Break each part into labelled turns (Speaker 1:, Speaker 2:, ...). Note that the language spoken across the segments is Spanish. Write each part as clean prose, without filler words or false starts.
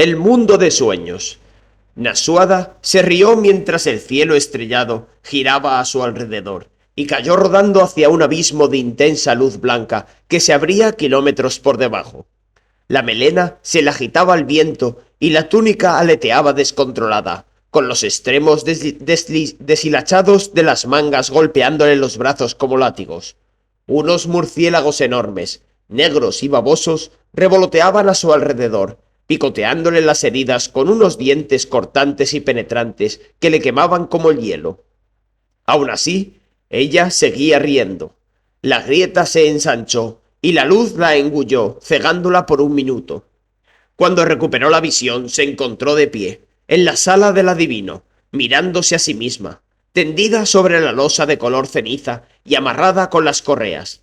Speaker 1: El mundo de sueños. Nasuada se rió mientras el cielo estrellado giraba a su alrededor y cayó rodando hacia un abismo de intensa luz blanca que se abría kilómetros por debajo. La melena se le agitaba al viento y la túnica aleteaba descontrolada, con los extremos deshilachados de las mangas golpeándole los brazos como látigos. Unos murciélagos enormes, negros y babosos, revoloteaban a su alrededor, picoteándole las heridas con unos dientes cortantes y penetrantes que le quemaban como el hielo. Aún así, ella seguía riendo. La grieta se ensanchó y la luz la engulló, cegándola por un minuto. Cuando recuperó la visión, se encontró de pie, en la sala del adivino, mirándose a sí misma, tendida sobre la losa de color ceniza y amarrada con las correas.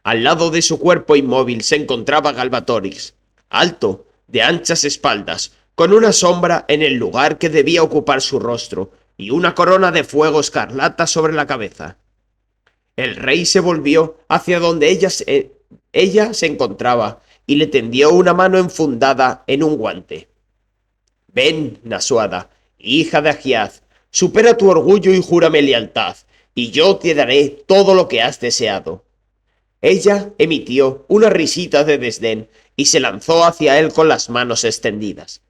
Speaker 1: Al lado de su cuerpo inmóvil se encontraba Galbatorix, alto, de anchas espaldas, con una sombra en el lugar que debía ocupar su rostro y una corona de fuego escarlata sobre la cabeza. El rey se volvió hacia donde ella se encontraba y le tendió una mano enfundada en un guante. Ven, Nasuada, hija de Agiaz, supera tu orgullo y júrame lealtad, y yo te daré todo lo que has deseado. Ella emitió una risita de desdén y se lanzó hacia él con las manos extendidas.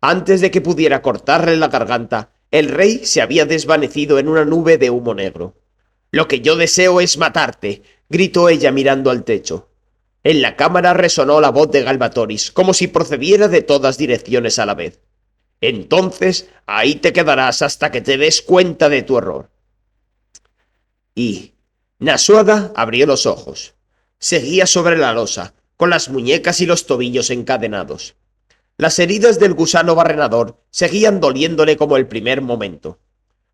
Speaker 1: Antes de que pudiera cortarle la garganta, el rey se había desvanecido en una nube de humo negro. «Lo que yo deseo es matarte», gritó ella mirando al techo. En la cámara resonó la voz de Galbatorix, como si procediera de todas direcciones a la vez. «Entonces, ahí te quedarás hasta que te des cuenta de tu error». Y Nasuada abrió los ojos. Seguía sobre la losa, con las muñecas y los tobillos encadenados. Las heridas del gusano barrenador seguían doliéndole como el primer momento.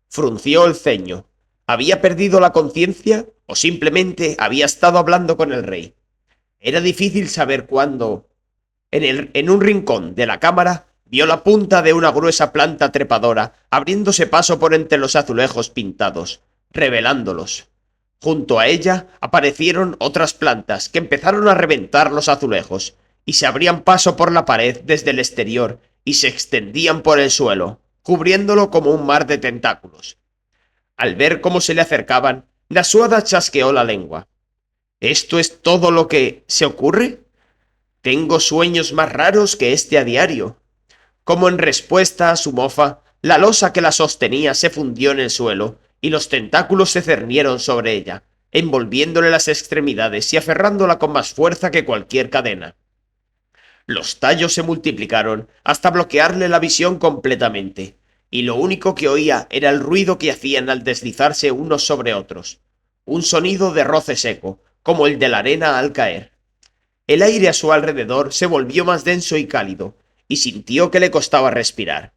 Speaker 1: Frunció el ceño. ¿Había perdido la conciencia o simplemente había estado hablando con el rey? Era difícil saber cuándo. En un rincón de la cámara vio la punta de una gruesa planta trepadora abriéndose paso por entre los azulejos pintados, revelándolos. Junto a ella aparecieron otras plantas que empezaron a reventar los azulejos y se abrían paso por la pared desde el exterior y se extendían por el suelo, cubriéndolo como un mar de tentáculos. Al ver cómo se le acercaban, Nasuada chasqueó la lengua. ¿Esto es todo lo que se ocurre? Tengo sueños más raros que este a diario. Como en respuesta a su mofa, la losa que la sostenía se fundió en el suelo y los tentáculos se cernieron sobre ella, envolviéndole las extremidades y aferrándola con más fuerza que cualquier cadena. Los tallos se multiplicaron hasta bloquearle la visión completamente, y lo único que oía era el ruido que hacían al deslizarse unos sobre otros, un sonido de roce seco, como el de la arena al caer. El aire a su alrededor se volvió más denso y cálido, y sintió que le costaba respirar.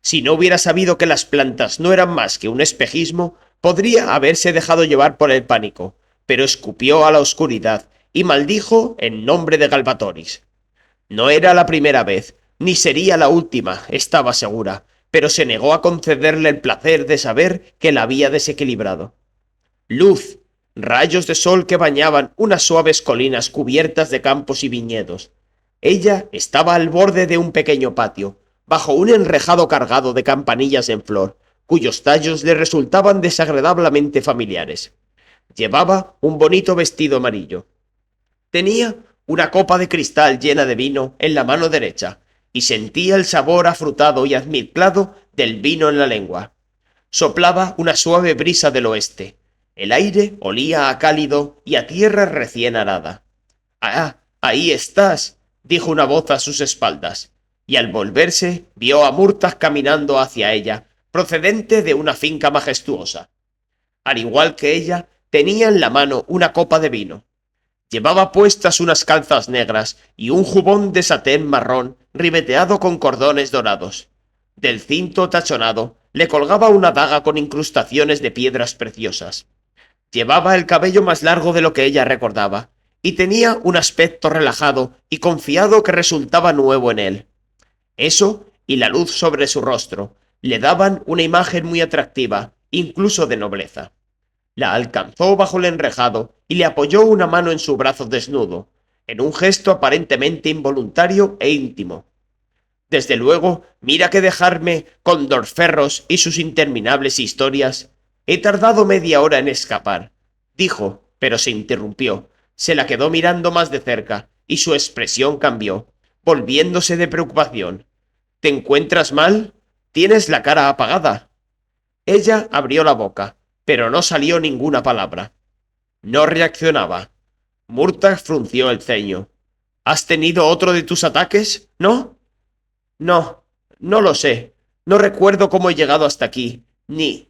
Speaker 1: Si no hubiera sabido que las plantas no eran más que un espejismo, podría haberse dejado llevar por el pánico, pero escupió a la oscuridad y maldijo en nombre de Galbatorix. No era la primera vez, ni sería la última, estaba segura, pero se negó a concederle el placer de saber que la había desequilibrado. Luz, rayos de sol que bañaban unas suaves colinas cubiertas de campos y viñedos. Ella estaba al borde de un pequeño patio, bajo un enrejado cargado de campanillas en flor, cuyos tallos le resultaban desagradablemente familiares. Llevaba un bonito vestido amarillo. Tenía una copa de cristal llena de vino en la mano derecha, y sentía el sabor afrutado y almizclado del vino en la lengua. Soplaba una suave brisa del oeste. El aire olía a cálido y a tierra recién arada. «Ah, ahí estás», dijo una voz a sus espaldas, y al volverse vio a Murtagh caminando hacia ella, procedente de una finca majestuosa. Al igual que ella, tenía en la mano una copa de vino. Llevaba puestas unas calzas negras y un jubón de satén marrón ribeteado con cordones dorados. Del cinto tachonado le colgaba una daga con incrustaciones de piedras preciosas. Llevaba el cabello más largo de lo que ella recordaba, y tenía un aspecto relajado y confiado que resultaba nuevo en él. Eso y la luz sobre su rostro le daban una imagen muy atractiva, incluso de nobleza. La alcanzó bajo el enrejado y le apoyó una mano en su brazo desnudo, en un gesto aparentemente involuntario e íntimo. Desde luego, mira que dejarme con Dorferros y sus interminables historias. He tardado media hora en escapar, dijo, pero se interrumpió. Se la quedó mirando más de cerca, y su expresión cambió, volviéndose de preocupación. ¿Te encuentras mal? Tienes la cara apagada. Ella abrió la boca, pero no salió ninguna palabra. No reaccionaba. Murtagh frunció el ceño. ¿Has tenido otro de tus ataques? ¿No? No, no lo sé. No recuerdo cómo he llegado hasta aquí, ni...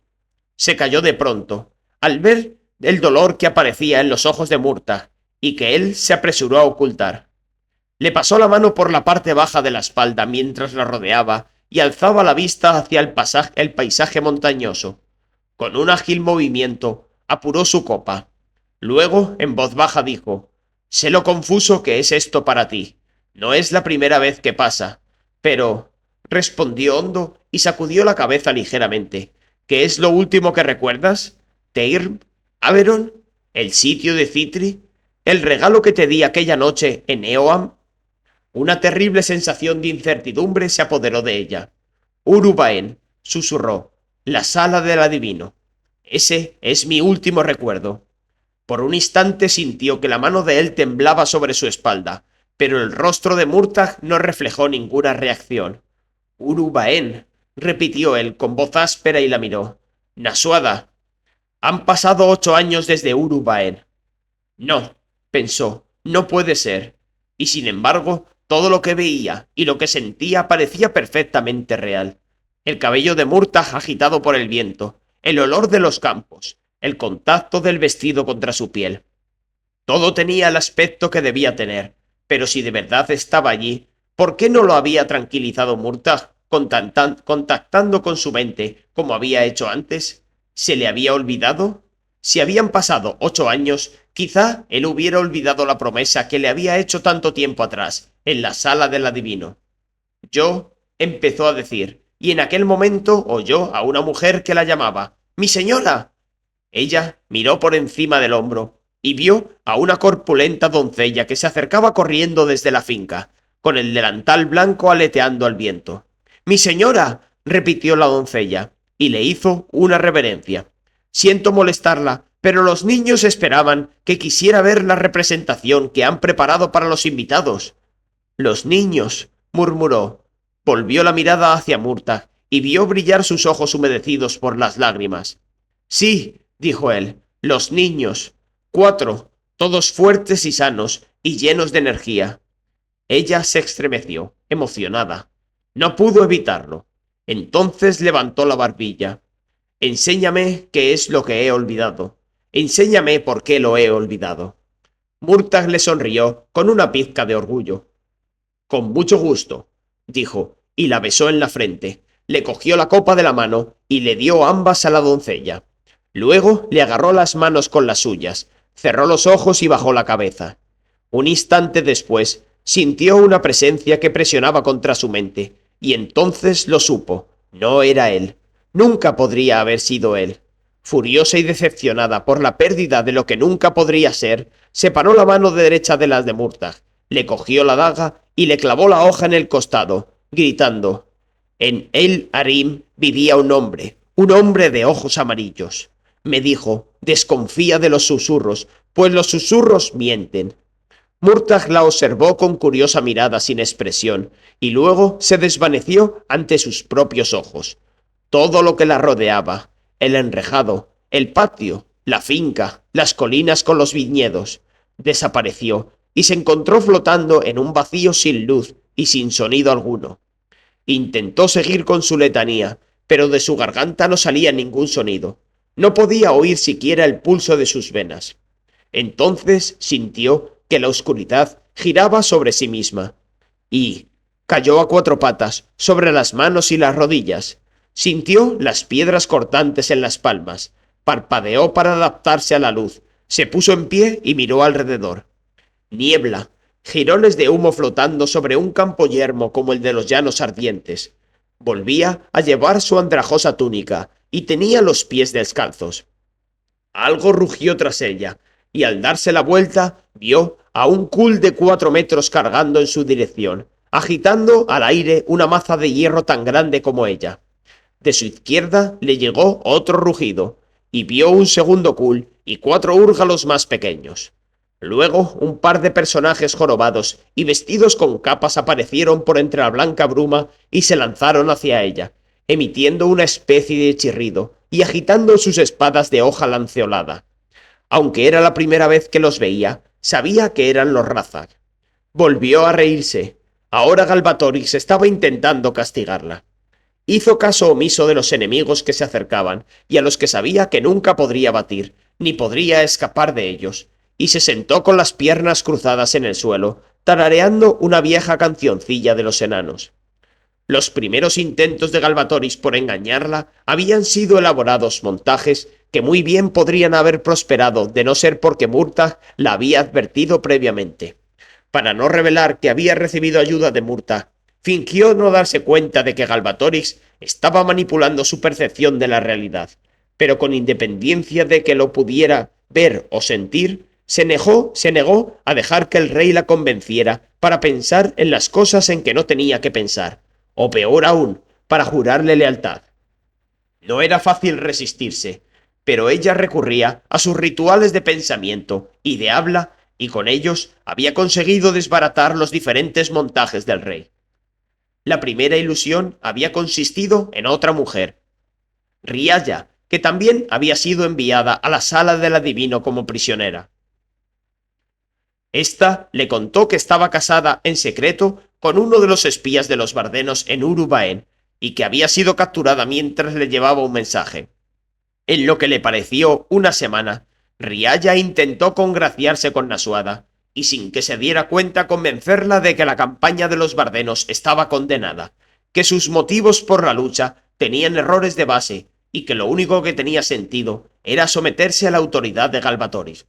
Speaker 1: Se calló de pronto, al ver el dolor que aparecía en los ojos de Murtagh, y que él se apresuró a ocultar. Le pasó la mano por la parte baja de la espalda mientras la rodeaba y alzaba la vista hacia el paisaje montañoso. Con un ágil movimiento, apuró su copa. Luego, en voz baja, dijo: «Sé lo confuso que es esto para ti. No es la primera vez que pasa. Pero...» respondió hondo y sacudió la cabeza ligeramente. «¿Qué es lo último que recuerdas? ¿Teirm? ¿Averon? ¿El sitio de Citri? ¿El regalo que te di aquella noche en Eoam?» Una terrible sensación de incertidumbre se apoderó de ella. «Urubaen», susurró, «la sala del adivino. Ese es mi último recuerdo». Por un instante sintió que la mano de él temblaba sobre su espalda, pero el rostro de Murtagh no reflejó ninguna reacción. «Urubaen», repitió él con voz áspera y la miró. «Nasuada. Han pasado 8 años desde Urubaen». No, pensó, no puede ser. Y sin embargo, todo lo que veía y lo que sentía parecía perfectamente real. El cabello de Murtagh agitado por el viento, el olor de los campos, el contacto del vestido contra su piel. Todo tenía el aspecto que debía tener, pero si de verdad estaba allí, ¿por qué no lo había tranquilizado Murtagh contactando con su mente como había hecho antes? ¿Se le había olvidado? Si habían pasado 8 años, quizá él hubiera olvidado la promesa que le había hecho tanto tiempo atrás, en la sala del adivino. «Yo», empezó a decir, y en aquel momento oyó a una mujer que la llamaba: «¡Mi señora!». Ella miró por encima del hombro y vio a una corpulenta doncella que se acercaba corriendo desde la finca, con el delantal blanco aleteando al viento. «¡Mi señora!», repitió la doncella, y le hizo una reverencia. «Siento molestarla, pero los niños esperaban que quisiera ver la representación que han preparado para los invitados». «Los niños», murmuró. Volvió la mirada hacia Murtagh y vio brillar sus ojos humedecidos por las lágrimas. «Sí», dijo él, «los niños. 4, todos fuertes y sanos y llenos de energía». Ella se estremeció, emocionada. No pudo evitarlo. Entonces levantó la barbilla. «Enséñame qué es lo que he olvidado. Enséñame por qué lo he olvidado». Murtagh le sonrió con una pizca de orgullo. «Con mucho gusto», dijo, y la besó en la frente. Le cogió la copa de la mano y le dio ambas a la doncella. Luego le agarró las manos con las suyas, cerró los ojos y bajó la cabeza. Un instante después sintió una presencia que presionaba contra su mente, y entonces lo supo. No era él. Nunca podría haber sido él. Furiosa y decepcionada por la pérdida de lo que nunca podría ser, separó la mano derecha de las de Murtagh, le cogió la daga y le clavó la hoja en el costado, gritando: «En El Harim vivía un hombre de ojos amarillos». Me dijo: «Desconfía de los susurros, pues los susurros mienten». Murtagh la observó con curiosa mirada sin expresión, y luego se desvaneció ante sus propios ojos. Todo lo que la rodeaba, el enrejado, el patio, la finca, las colinas con los viñedos, desapareció y se encontró flotando en un vacío sin luz y sin sonido alguno. Intentó seguir con su letanía, pero de su garganta no salía ningún sonido. No podía oír siquiera el pulso de sus venas. Entonces sintió que la oscuridad giraba sobre sí misma, y cayó a 4 patas sobre las manos y las rodillas. Sintió las piedras cortantes en las palmas, parpadeó para adaptarse a la luz, se puso en pie y miró alrededor. Niebla, jirones de humo flotando sobre un campo yermo como el de los llanos ardientes. Volvía a llevar su andrajosa túnica y tenía los pies descalzos. Algo rugió tras ella, y al darse la vuelta vio a un Kul de 4 metros cargando en su dirección. agitando al aire una maza de hierro tan grande como ella. De su izquierda le llegó otro rugido, y vio un segundo Kul y 4 húrgalos más pequeños. Luego un par de personajes jorobados y vestidos con capas aparecieron por entre la blanca bruma y se lanzaron hacia ella, emitiendo una especie de chirrido y agitando sus espadas de hoja lanceolada. Aunque era la primera vez que los veía, sabía que eran los Razag. Volvió a reírse. Ahora Galbatorix estaba intentando castigarla. Hizo caso omiso de los enemigos que se acercaban y a los que sabía que nunca podría batir, ni podría escapar de ellos, y se sentó con las piernas cruzadas en el suelo, tarareando una vieja cancioncilla de los enanos. Los primeros intentos de Galbatorix por engañarla habían sido elaborados montajes que muy bien podrían haber prosperado de no ser porque Murtagh la había advertido previamente. Para no revelar que había recibido ayuda de Murtagh, fingió no darse cuenta de que Galbatorix estaba manipulando su percepción de la realidad, pero con independencia de que lo pudiera ver o sentir, se negó a dejar que el rey la convenciera para pensar en las cosas en que no tenía que pensar, o peor aún, para jurarle lealtad. No era fácil resistirse, pero ella recurría a sus rituales de pensamiento y de habla, y con ellos había conseguido desbaratar los diferentes montajes del rey. La primera ilusión había consistido en otra mujer, Rialla, que también había sido enviada a la sala del adivino como prisionera. Esta le contó que estaba casada en secreto con uno de los espías de los Bardenos en Urubaen y que había sido capturada mientras le llevaba un mensaje. En lo que le pareció una semana, Rialla intentó congraciarse con Nasuada y sin que se diera cuenta convencerla de que la campaña de los Bardenos estaba condenada, que sus motivos por la lucha tenían errores de base y que lo único que tenía sentido era someterse a la autoridad de Galbatorix.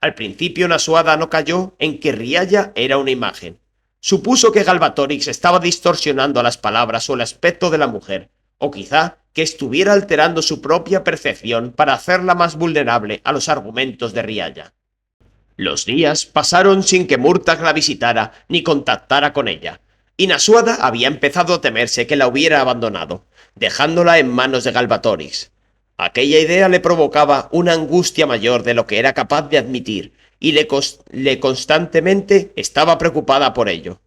Speaker 1: Al principio Nasuada no cayó en que Rialla era una imagen. Supuso que Galbatorix estaba distorsionando las palabras o el aspecto de la mujer, o quizá que estuviera alterando su propia percepción para hacerla más vulnerable a los argumentos de Rialla. Los días pasaron sin que Murtagh la visitara ni contactara con ella, y Nasuada había empezado a temerse que la hubiera abandonado, dejándola en manos de Galbatorix. Aquella idea le provocaba una angustia mayor de lo que era capaz de admitir, y le constantemente estaba preocupada por ello.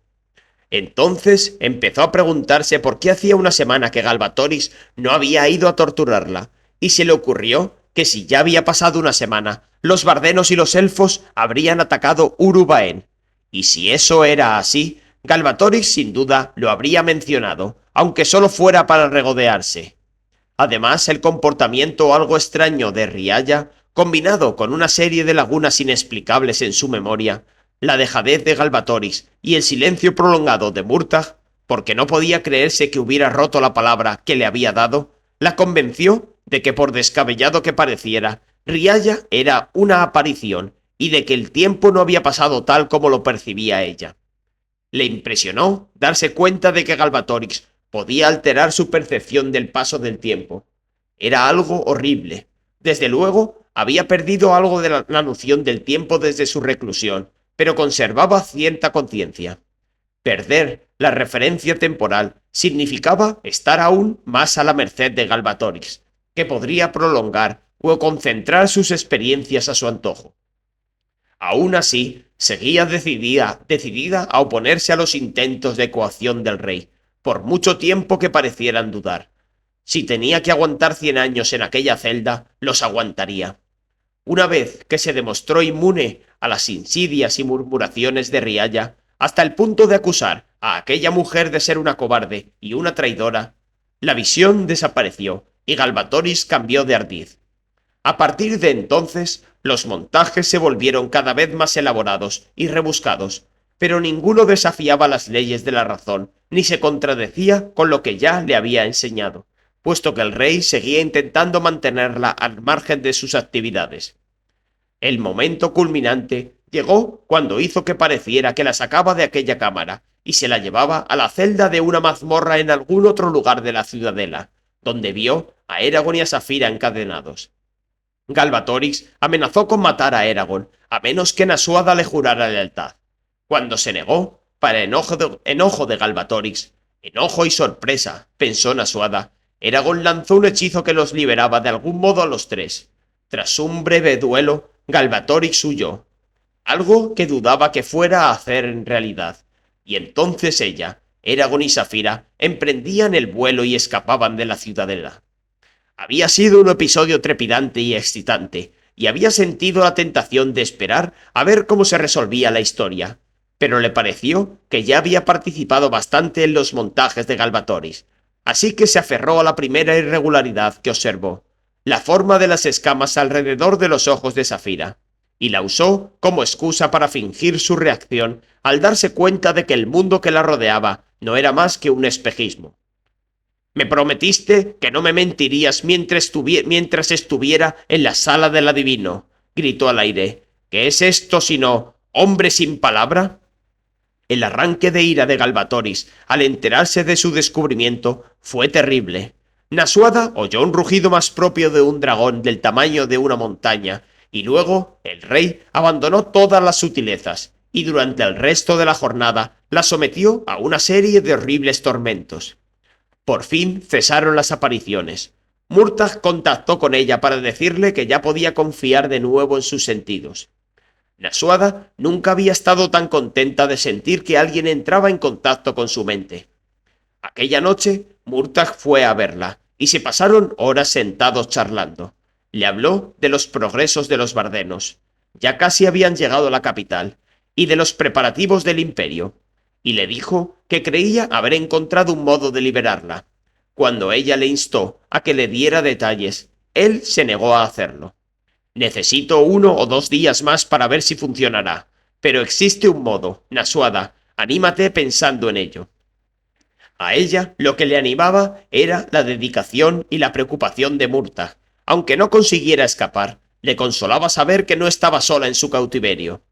Speaker 1: Entonces empezó a preguntarse por qué hacía una semana que Galbatorix no había ido a torturarla, y se le ocurrió que si ya había pasado una semana, los bardenos y los elfos habrían atacado Urubaen. Y si eso era así, Galbatorix sin duda lo habría mencionado, aunque solo fuera para regodearse. Además, el comportamiento algo extraño de Rialla, combinado con una serie de lagunas inexplicables en su memoria, la dejadez de Galbatorix y el silencio prolongado de Murtagh, porque no podía creerse que hubiera roto la palabra que le había dado, la convenció de que por descabellado que pareciera, Rialla era una aparición y de que el tiempo no había pasado tal como lo percibía ella. Le impresionó darse cuenta de que Galbatorix podía alterar su percepción del paso del tiempo. Era algo horrible. Desde luego, había perdido algo de la noción del tiempo desde su reclusión, pero conservaba cierta conciencia. Perder la referencia temporal significaba estar aún más a la merced de Galbatorix, que podría prolongar o concentrar sus experiencias a su antojo. Aún así, seguía decidida a oponerse a los intentos de coacción del rey, por mucho tiempo que parecieran dudar. Si tenía que aguantar 100 años en aquella celda, los aguantaría. Una vez que se demostró inmune a las insidias y murmuraciones de Rialla, hasta el punto de acusar a aquella mujer de ser una cobarde y una traidora, la visión desapareció y Galbatorix cambió de ardiz. A partir de entonces, los montajes se volvieron cada vez más elaborados y rebuscados, pero ninguno desafiaba las leyes de la razón ni se contradecía con lo que ya le había enseñado, puesto que el rey seguía intentando mantenerla al margen de sus actividades. El momento culminante llegó cuando hizo que pareciera que la sacaba de aquella cámara y se la llevaba a la celda de una mazmorra en algún otro lugar de la ciudadela, donde vio a Eragon y a Saphira encadenados. Galbatorix amenazó con matar a Eragon, a menos que Nasuada le jurara lealtad. Cuando se negó, Para enojo de Galbatorix, enojo y sorpresa, pensó Nasuada, Eragon lanzó un hechizo que los liberaba de algún modo a los tres. Tras un breve duelo, Galbatorix huyó, algo que dudaba que fuera a hacer en realidad, y entonces ella, Eragon y Saphira, emprendían el vuelo y escapaban de la ciudadela. Había sido un episodio trepidante y excitante, y había sentido la tentación de esperar a ver cómo se resolvía la historia, pero le pareció que ya había participado bastante en los montajes de Galbatorix, así que se aferró a la primera irregularidad que observó, la forma de las escamas alrededor de los ojos de Saphira, y la usó como excusa para fingir su reacción al darse cuenta de que el mundo que la rodeaba no era más que un espejismo. Me prometiste que no me mentirías mientras estuviera en la sala del adivino, gritó al aire. ¿Qué es esto sino hombre sin palabra? El arranque de ira de Galbatorix al enterarse de su descubrimiento fue terrible. Nasuada oyó un rugido más propio de un dragón del tamaño de una montaña, y luego el rey abandonó todas las sutilezas, y durante el resto de la jornada la sometió a una serie de horribles tormentos. Por fin cesaron las apariciones. Murtagh contactó con ella para decirle que ya podía confiar de nuevo en sus sentidos. Nasuada nunca había estado tan contenta de sentir que alguien entraba en contacto con su mente. Aquella noche, Murtagh fue a verla, y se pasaron horas sentados charlando. Le habló de los progresos de los Vardenos. Ya casi habían llegado a la capital, y de los preparativos del imperio, y le dijo que creía haber encontrado un modo de liberarla. Cuando ella le instó a que le diera detalles, él se negó a hacerlo. Necesito 1 o 2 días más para ver si funcionará, pero existe un modo, Nasuada, anímate pensando en ello. A ella lo que le animaba era la dedicación y la preocupación de Murtagh. Aunque no consiguiera escapar, le consolaba saber que no estaba sola en su cautiverio.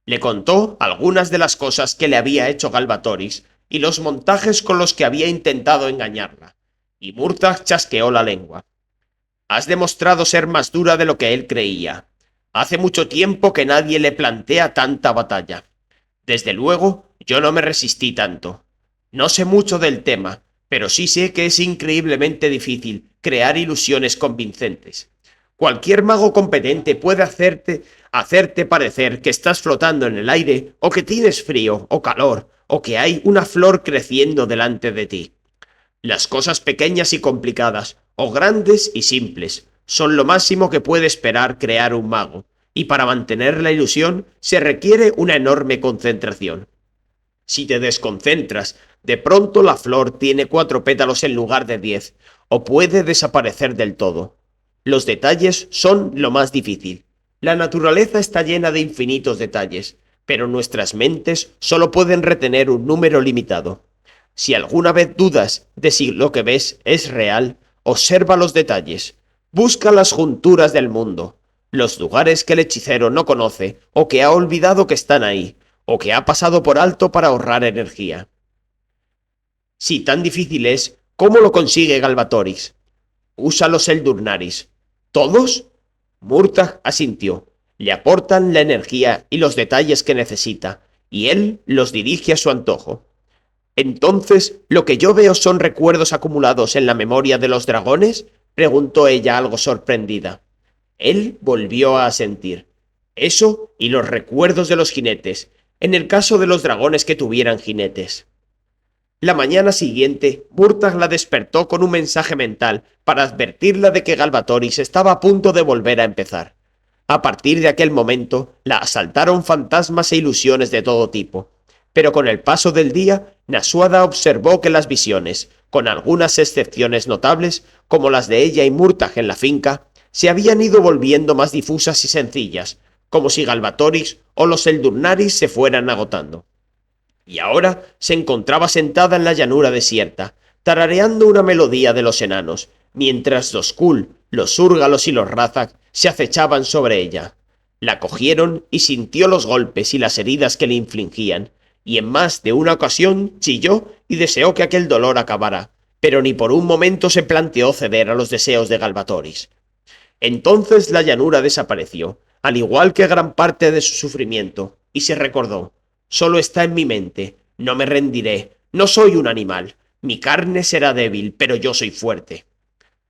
Speaker 1: Le contó algunas de las cosas que le había hecho Galbatorix y los montajes con los que había intentado engañarla, y Murtagh chasqueó la lengua. Has demostrado ser más dura de lo que él creía. Hace mucho tiempo que nadie le plantea tanta batalla. Desde luego, yo no me resistí tanto. No sé mucho del tema, pero sí sé que es increíblemente difícil crear ilusiones convincentes. Cualquier mago competente puede hacerte parecer que estás flotando en el aire, o que tienes frío o calor, o que hay una flor creciendo delante de ti. Las cosas pequeñas y complicadas, o grandes y simples, son lo máximo que puede esperar crear un mago, y para mantener la ilusión se requiere una enorme concentración. Si te desconcentras, de pronto la flor tiene 4 pétalos en lugar de 10, o puede desaparecer del todo. Los detalles son lo más difícil. La naturaleza está llena de infinitos detalles, pero nuestras mentes solo pueden retener un número limitado. Si alguna vez dudas de si lo que ves es real, observa los detalles. Busca las junturas del mundo, los lugares que el hechicero no conoce o que ha olvidado que están ahí, o que ha pasado por alto para ahorrar energía. Si tan difícil es, ¿cómo lo consigue Galbatorix? Usa los Eldurnaris. ¿Todos? Murtagh asintió. Le aportan la energía y los detalles que necesita, y él los dirige a su antojo. ¿Entonces lo que yo veo son recuerdos acumulados en la memoria de los dragones? Preguntó ella algo sorprendida. Él volvió a asentir. Eso y los recuerdos de los jinetes, en el caso de los dragones que tuvieran jinetes. La mañana siguiente, Murtagh la despertó con un mensaje mental para advertirla de que Galbatorix estaba a punto de volver a empezar. A partir de aquel momento, la asaltaron fantasmas e ilusiones de todo tipo. Pero con el paso del día, Nasuada observó que las visiones, con algunas excepciones notables, como las de ella y Murtagh en la finca, se habían ido volviendo más difusas y sencillas, como si Galbatorix o los Eldurnaris se fueran agotando. Y ahora se encontraba sentada en la llanura desierta, tarareando una melodía de los enanos, mientras los Kul, los Úrgalos y los Razak se acechaban sobre ella. La cogieron y sintió los golpes y las heridas que le infligían, y en más de una ocasión chilló y deseó que aquel dolor acabara, pero ni por un momento se planteó ceder a los deseos de Galbatorix. Entonces la llanura desapareció, al igual que gran parte de su sufrimiento, y se recordó. Solo está en mi mente. No me rendiré. No soy un animal. Mi carne será débil, pero yo soy fuerte.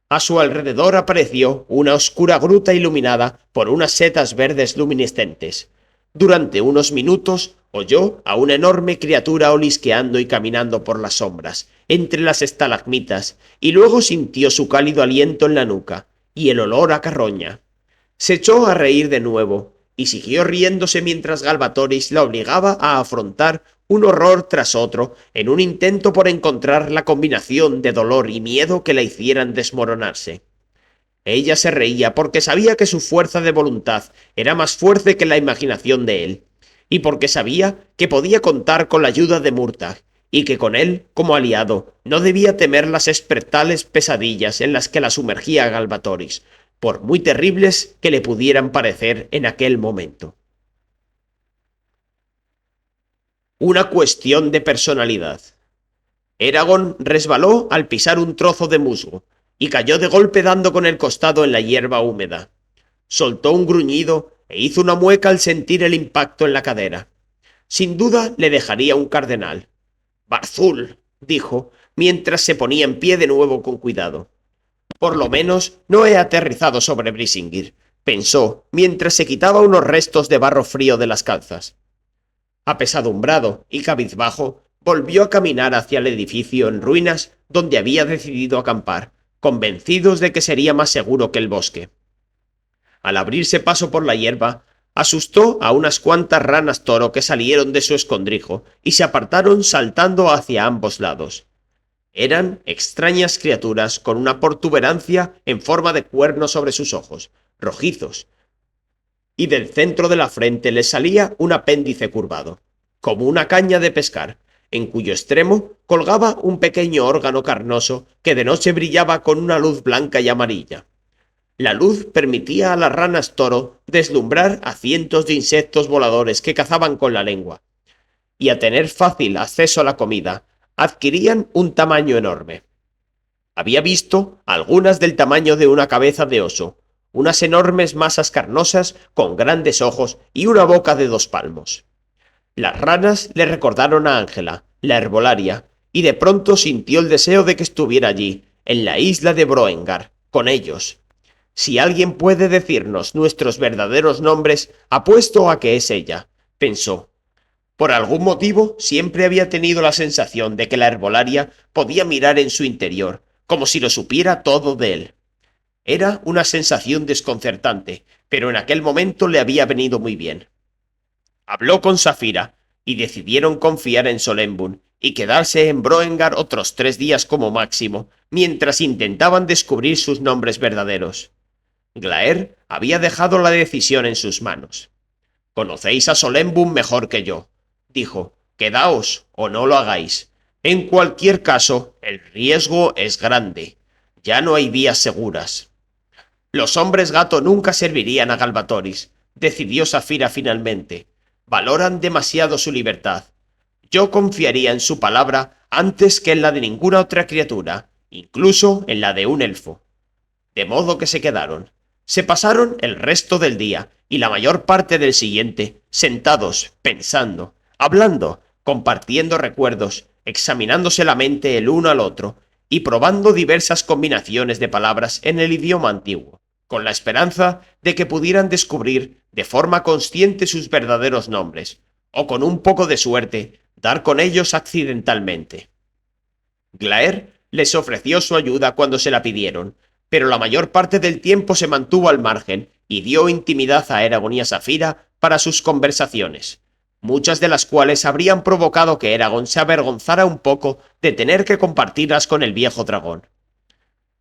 Speaker 1: A su alrededor apareció una oscura gruta iluminada por unas setas verdes luminiscentes. Durante unos minutos oyó a una enorme criatura olisqueando y caminando por las sombras, entre las estalagmitas, y luego sintió su cálido aliento en la nuca y el olor a carroña. Se echó a reír de nuevo, y siguió riéndose mientras Galbatoris la obligaba a afrontar un horror tras otro en un intento por encontrar la combinación de dolor y miedo que la hicieran desmoronarse. Ella se reía porque sabía que su fuerza de voluntad era más fuerte que la imaginación de él, y porque sabía que podía contar con la ayuda de Murtagh, y que con él, como aliado, no debía temer las espectrales pesadillas en las que la sumergía Galbatoris, por muy terribles que le pudieran parecer en aquel momento. Una cuestión de personalidad. Eragon resbaló al pisar un trozo de musgo, y cayó de golpe dando con el costado en la hierba húmeda. Soltó un gruñido e hizo una mueca al sentir el impacto en la cadera. Sin duda le dejaría un cardenal. «Barzul», dijo, mientras se ponía en pie de nuevo con cuidado. «Por lo menos no he aterrizado sobre Brisingir», pensó, mientras se quitaba unos restos de barro frío de las calzas. Apesadumbrado y cabizbajo, volvió a caminar hacia el edificio en ruinas donde había decidido acampar, convencidos de que sería más seguro que el bosque. Al abrirse paso por la hierba, asustó a unas cuantas ranas toro que salieron de su escondrijo y se apartaron saltando hacia ambos lados. Eran extrañas criaturas con una protuberancia en forma de cuerno sobre sus ojos, rojizos, y del centro de la frente les salía un apéndice curvado, como una caña de pescar, en cuyo extremo colgaba un pequeño órgano carnoso que de noche brillaba con una luz blanca y amarilla. La luz permitía a las ranas toro deslumbrar a cientos de insectos voladores que cazaban con la lengua, y a tener fácil acceso a la comida, adquirían un tamaño enorme. Había visto algunas del tamaño de una cabeza de oso, unas enormes masas carnosas con grandes ojos y una boca de 2 palmos. Las ranas le recordaron a Ángela, la herbolaria, y de pronto sintió el deseo de que estuviera allí, en la isla de Broengar, con ellos. Si alguien puede decirnos nuestros verdaderos nombres, apuesto a que es ella, pensó. Por algún motivo siempre había tenido la sensación de que la herbolaria podía mirar en su interior, como si lo supiera todo de él. Era una sensación desconcertante, pero en aquel momento le había venido muy bien. Habló con Saphira, y decidieron confiar en Solembun y quedarse en Broengar otros 3 días como máximo, mientras intentaban descubrir sus nombres verdaderos. Glaer había dejado la decisión en sus manos. «Conocéis a Solembun mejor que yo», dijo. «Quedaos o no lo hagáis. En cualquier caso, el riesgo es grande. Ya no hay vías seguras». Los hombres gato nunca servirían a Galbatoris, decidió Saphira finalmente. Valoran demasiado su libertad. Yo confiaría en su palabra antes que en la de ninguna otra criatura, incluso en la de un elfo. De modo que se quedaron. Se pasaron el resto del día y la mayor parte del siguiente sentados, pensando, hablando, compartiendo recuerdos, examinándose la mente el uno al otro y probando diversas combinaciones de palabras en el idioma antiguo, con la esperanza de que pudieran descubrir de forma consciente sus verdaderos nombres, o con un poco de suerte, dar con ellos accidentalmente. Glaer les ofreció su ayuda cuando se la pidieron, pero la mayor parte del tiempo se mantuvo al margen y dio intimidad a Eragon y a Saphira para sus conversaciones, muchas de las cuales habrían provocado que Eragon se avergonzara un poco de tener que compartirlas con el viejo dragón.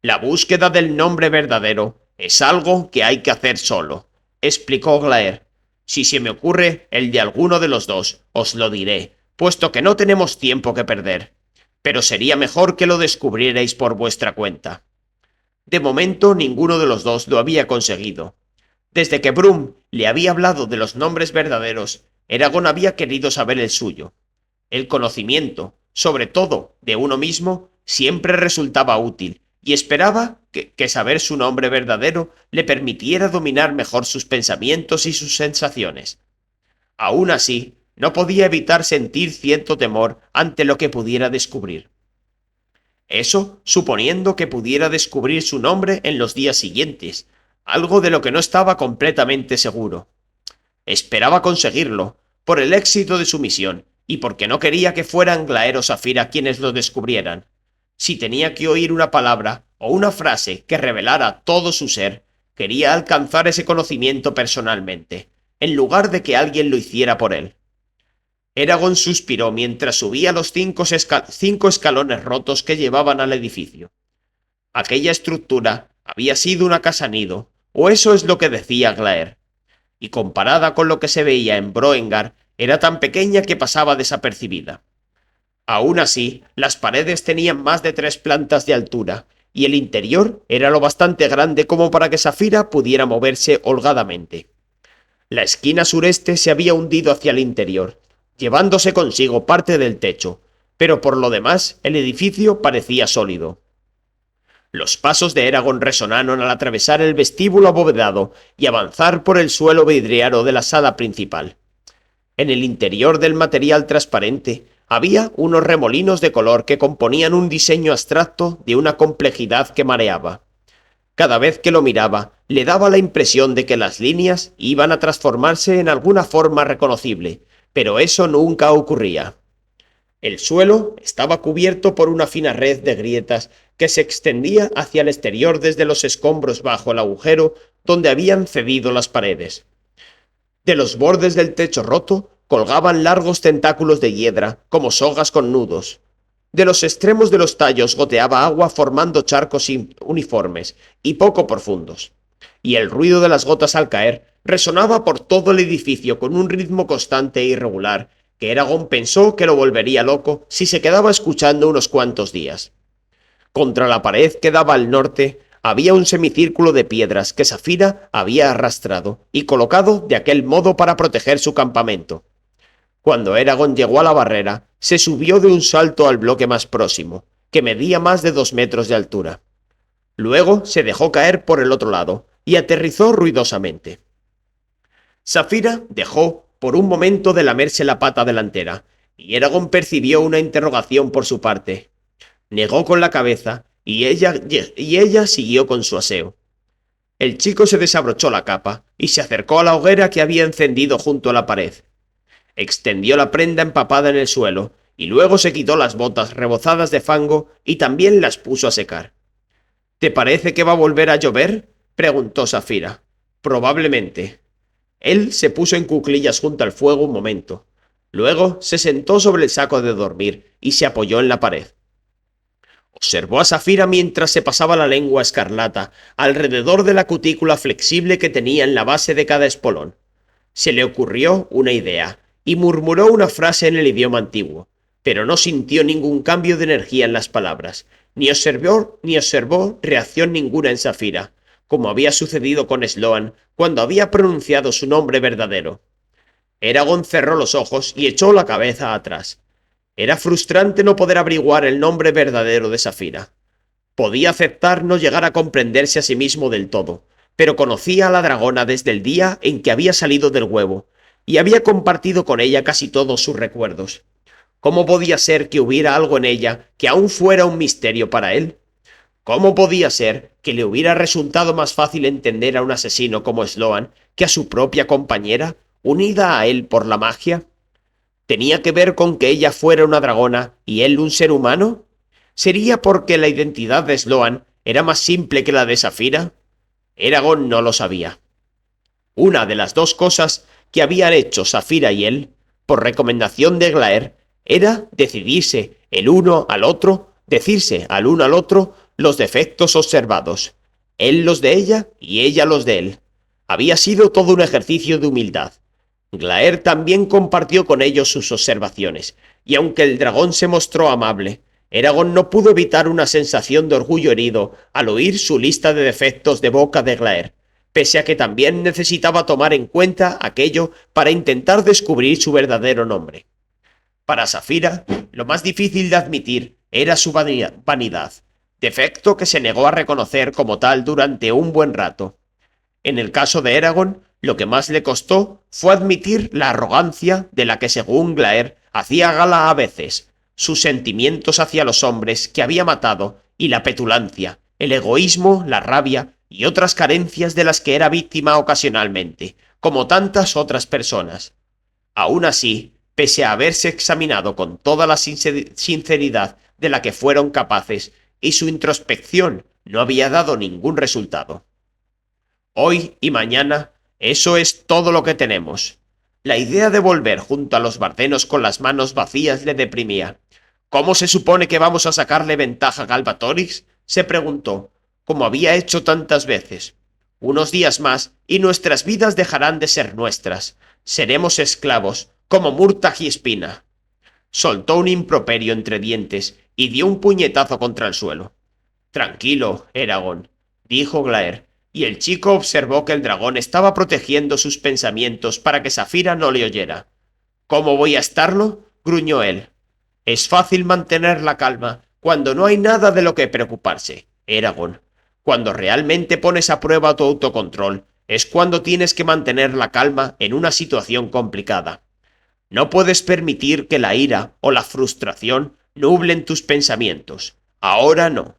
Speaker 1: «La búsqueda del nombre verdadero es algo que hay que hacer solo», explicó Glaer. «Si se me ocurre el de alguno de los dos, os lo diré, puesto que no tenemos tiempo que perder. Pero sería mejor que lo descubrierais por vuestra cuenta». De momento ninguno de los dos lo había conseguido. Desde que Brum le había hablado de los nombres verdaderos, Eragon había querido saber el suyo. El conocimiento, sobre todo de uno mismo, siempre resultaba útil, y esperaba que saber su nombre verdadero le permitiera dominar mejor sus pensamientos y sus sensaciones. Aún así, no podía evitar sentir cierto temor ante lo que pudiera descubrir. Eso suponiendo que pudiera descubrir su nombre en los días siguientes, algo de lo que no estaba completamente seguro. Esperaba conseguirlo, por el éxito de su misión, y porque no quería que fueran Glaer o Saphira quienes lo descubrieran. Si tenía que oír una palabra o una frase que revelara todo su ser, quería alcanzar ese conocimiento personalmente, en lugar de que alguien lo hiciera por él. Eragon suspiró mientras subía los cinco escalones rotos que llevaban al edificio. Aquella estructura había sido una casa nido, o eso es lo que decía Glaer, y comparada con lo que se veía en Broengar, era tan pequeña que pasaba desapercibida. Aún así, las paredes tenían más de 3 plantas de altura, y el interior era lo bastante grande como para que Saphira pudiera moverse holgadamente. La esquina sureste se había hundido hacia el interior, llevándose consigo parte del techo, pero por lo demás el edificio parecía sólido. Los pasos de Eragon resonaron al atravesar el vestíbulo abovedado y avanzar por el suelo vidriado de la sala principal. En el interior del material transparente había unos remolinos de color que componían un diseño abstracto de una complejidad que mareaba. Cada vez que lo miraba, le daba la impresión de que las líneas iban a transformarse en alguna forma reconocible, pero eso nunca ocurría. El suelo estaba cubierto por una fina red de grietas que se extendía hacia el exterior desde los escombros bajo el agujero donde habían cedido las paredes. De los bordes del techo roto colgaban largos tentáculos de hiedra, como sogas con nudos. De los extremos de los tallos goteaba agua formando charcos uniformes y poco profundos. Y el ruido de las gotas al caer resonaba por todo el edificio con un ritmo constante e irregular, que Eragon pensó que lo volvería loco si se quedaba escuchando unos cuantos días. Contra la pared que daba al norte había un semicírculo de piedras que Saphira había arrastrado y colocado de aquel modo para proteger su campamento. Cuando Eragon llegó a la barrera, se subió de un salto al bloque más próximo, que medía más de 2 metros de altura. Luego se dejó caer por el otro lado y aterrizó ruidosamente. Saphira dejó por un momento de lamerse la pata delantera, y Eragon percibió una interrogación por su parte. Negó con la cabeza, y ella siguió con su aseo. El chico se desabrochó la capa y se acercó a la hoguera que había encendido junto a la pared. Extendió la prenda empapada en el suelo, y luego se quitó las botas rebozadas de fango y también las puso a secar. —¿Te parece que va a volver a llover? —preguntó Saphira. —Probablemente. Él se puso en cuclillas junto al fuego un momento. Luego se sentó sobre el saco de dormir y se apoyó en la pared. Observó a Saphira mientras se pasaba la lengua escarlata alrededor de la cutícula flexible que tenía en la base de cada espolón. Se le ocurrió una idea y murmuró una frase en el idioma antiguo, pero no sintió ningún cambio de energía en las palabras, ni observó reacción ninguna en Saphira, como había sucedido con Sloan cuando había pronunciado su nombre verdadero. Eragon cerró los ojos y echó la cabeza atrás. Era frustrante no poder averiguar el nombre verdadero de Saphira. Podía aceptar no llegar a comprenderse a sí mismo del todo, pero conocía a la dragona desde el día en que había salido del huevo, y había compartido con ella casi todos sus recuerdos. ¿Cómo podía ser que hubiera algo en ella que aún fuera un misterio para él? ¿Cómo podía ser que le hubiera resultado más fácil entender a un asesino como Sloan que a su propia compañera, unida a él por la magia? ¿Tenía que ver con que ella fuera una dragona y él un ser humano? ¿Sería porque la identidad de Sloan era más simple que la de Saphira? Eragon no lo sabía. Una de las dos cosas que habían hecho Saphira y él, por recomendación de Glaer, era decirse al uno al otro los defectos observados, él los de ella y ella los de él. Había sido todo un ejercicio de humildad. Glaer también compartió con ellos sus observaciones, y aunque el dragón se mostró amable, Eragon no pudo evitar una sensación de orgullo herido al oír su lista de defectos de boca de Glaer, pese a que también necesitaba tomar en cuenta aquello para intentar descubrir su verdadero nombre. Para Saphira, lo más difícil de admitir era su vanidad, defecto que se negó a reconocer como tal durante un buen rato. En el caso de Eragon, Lo que más le costó fue admitir la arrogancia de la que, según Glaer, hacía gala a veces, sus sentimientos hacia los hombres que había matado y la petulancia, el egoísmo, la rabia y otras carencias de las que era víctima ocasionalmente, como tantas otras personas. Aún así, pese a haberse examinado con toda la sinceridad de la que fueron capaces, y su introspección no había dado ningún resultado. Hoy y mañana, eso es todo lo que tenemos. La idea de volver junto a los bardenos con las manos vacías le deprimía. ¿Cómo se supone que vamos a sacarle ventaja a Galbatorix?, se preguntó, como había hecho tantas veces. Unos días más y nuestras vidas dejarán de ser nuestras. Seremos esclavos, como Murtagh y Spina. Soltó un improperio entre dientes y dio un puñetazo contra el suelo. Tranquilo, Eragon, dijo Glaer, y el chico observó que el dragón estaba protegiendo sus pensamientos para que Saphira no le oyera. ¿Cómo voy a estarlo?, gruñó él. Es fácil mantener la calma cuando no hay nada de lo que preocuparse, Eragon. Cuando realmente pones a prueba tu autocontrol, es cuando tienes que mantener la calma en una situación complicada. No puedes permitir que la ira o la frustración nublen tus pensamientos. Ahora no.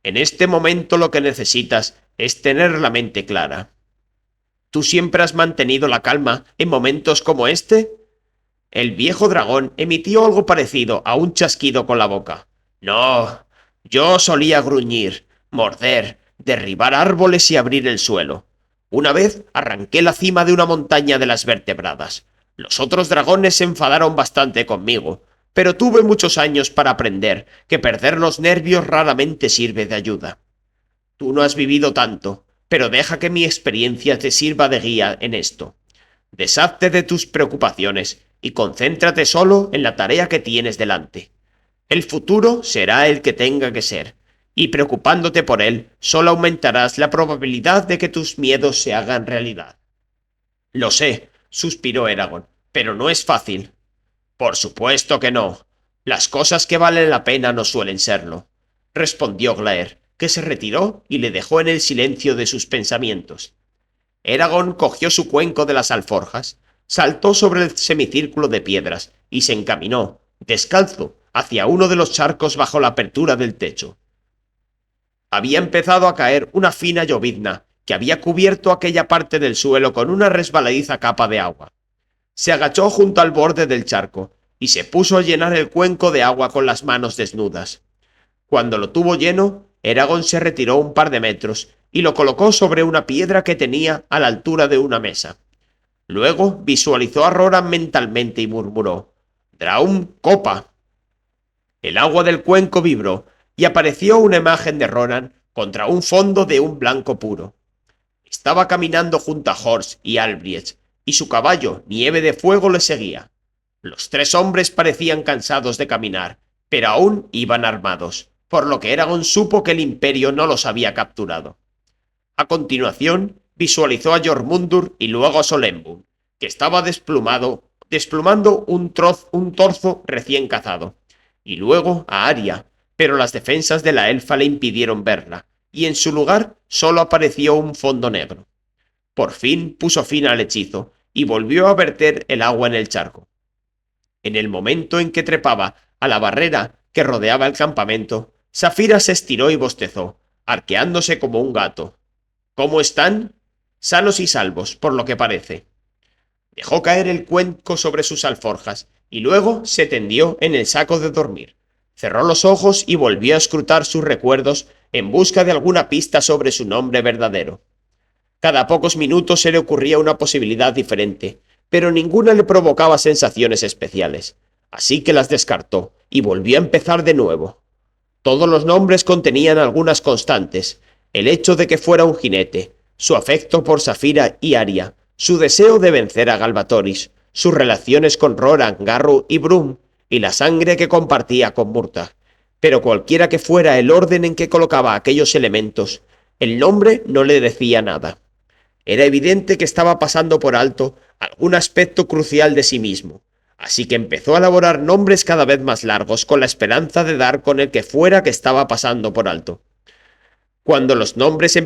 Speaker 1: En este momento lo que necesitas es tener la mente clara. ¿Tú siempre has mantenido la calma en momentos como este? El viejo dragón emitió algo parecido a un chasquido con la boca. No, yo solía gruñir, morder, derribar árboles y abrir el suelo. Una vez arranqué la cima de una montaña de las vertebradas. Los otros dragones se enfadaron bastante conmigo, pero tuve muchos años para aprender que perder los nervios raramente sirve de ayuda. Tú no has vivido tanto, pero deja que mi experiencia te sirva de guía en esto. Deshazte de tus preocupaciones y concéntrate solo en la tarea que tienes delante. El futuro será el que tenga que ser, y preocupándote por él, solo aumentarás la probabilidad de que tus miedos se hagan realidad. Lo sé, suspiró Eragon, pero no es fácil. Por supuesto que no. Las cosas que valen la pena no suelen serlo, respondió Glaer, que se retiró y le dejó en el silencio de sus pensamientos. Eragon cogió su cuenco de las alforjas, saltó sobre el semicírculo de piedras y se encaminó, descalzo, hacia uno de los charcos bajo la apertura del techo. Había empezado a caer una fina llovizna que había cubierto aquella parte del suelo con una resbaladiza capa de agua. Se agachó junto al borde del charco y se puso a llenar el cuenco de agua con las manos desnudas. Cuando lo tuvo lleno, Eragon se retiró un par de metros y lo colocó sobre una piedra que tenía a la altura de una mesa. Luego visualizó a Roran mentalmente y murmuró: «Draum Copa». El agua del cuenco vibró y apareció una imagen de Roran contra un fondo de un blanco puro. Estaba caminando junto a Horst y Albriech, y su caballo, Nieve de Fuego, le seguía. Los tres hombres parecían cansados de caminar, pero aún iban armados, por lo que Eragon supo que el Imperio no los había capturado. A continuación, visualizó a Jormundur y luego a Solembun, que estaba desplumando un torso recién cazado, y luego a Arya, pero las defensas de la elfa le impidieron verla, y en su lugar solo apareció un fondo negro. Por fin puso fin al hechizo, y volvió a verter el agua en el charco. En el momento en que trepaba a la barrera que rodeaba el campamento, Saphira se estiró y bostezó, arqueándose como un gato. ¿Cómo están? Sanos y salvos, por lo que parece. Dejó caer el cuenco sobre sus alforjas, y luego se tendió en el saco de dormir. Cerró los ojos y volvió a escrutar sus recuerdos en busca de alguna pista sobre su nombre verdadero. Cada pocos minutos se le ocurría una posibilidad diferente, pero ninguna le provocaba sensaciones especiales, así que las descartó y volvió a empezar de nuevo. Todos los nombres contenían algunas constantes: el hecho de que fuera un jinete, su afecto por Saphira y Arya, su deseo de vencer a Galbatorix, sus relaciones con Roran, Garru y Brum, y la sangre que compartía con Murtagh. Pero cualquiera que fuera el orden en que colocaba aquellos elementos, el nombre no le decía nada. Era evidente que estaba pasando por alto algún aspecto crucial de sí mismo, así que empezó a elaborar nombres cada vez más largos con la esperanza de dar con el que fuera que estaba pasando por alto. Cuando los nombres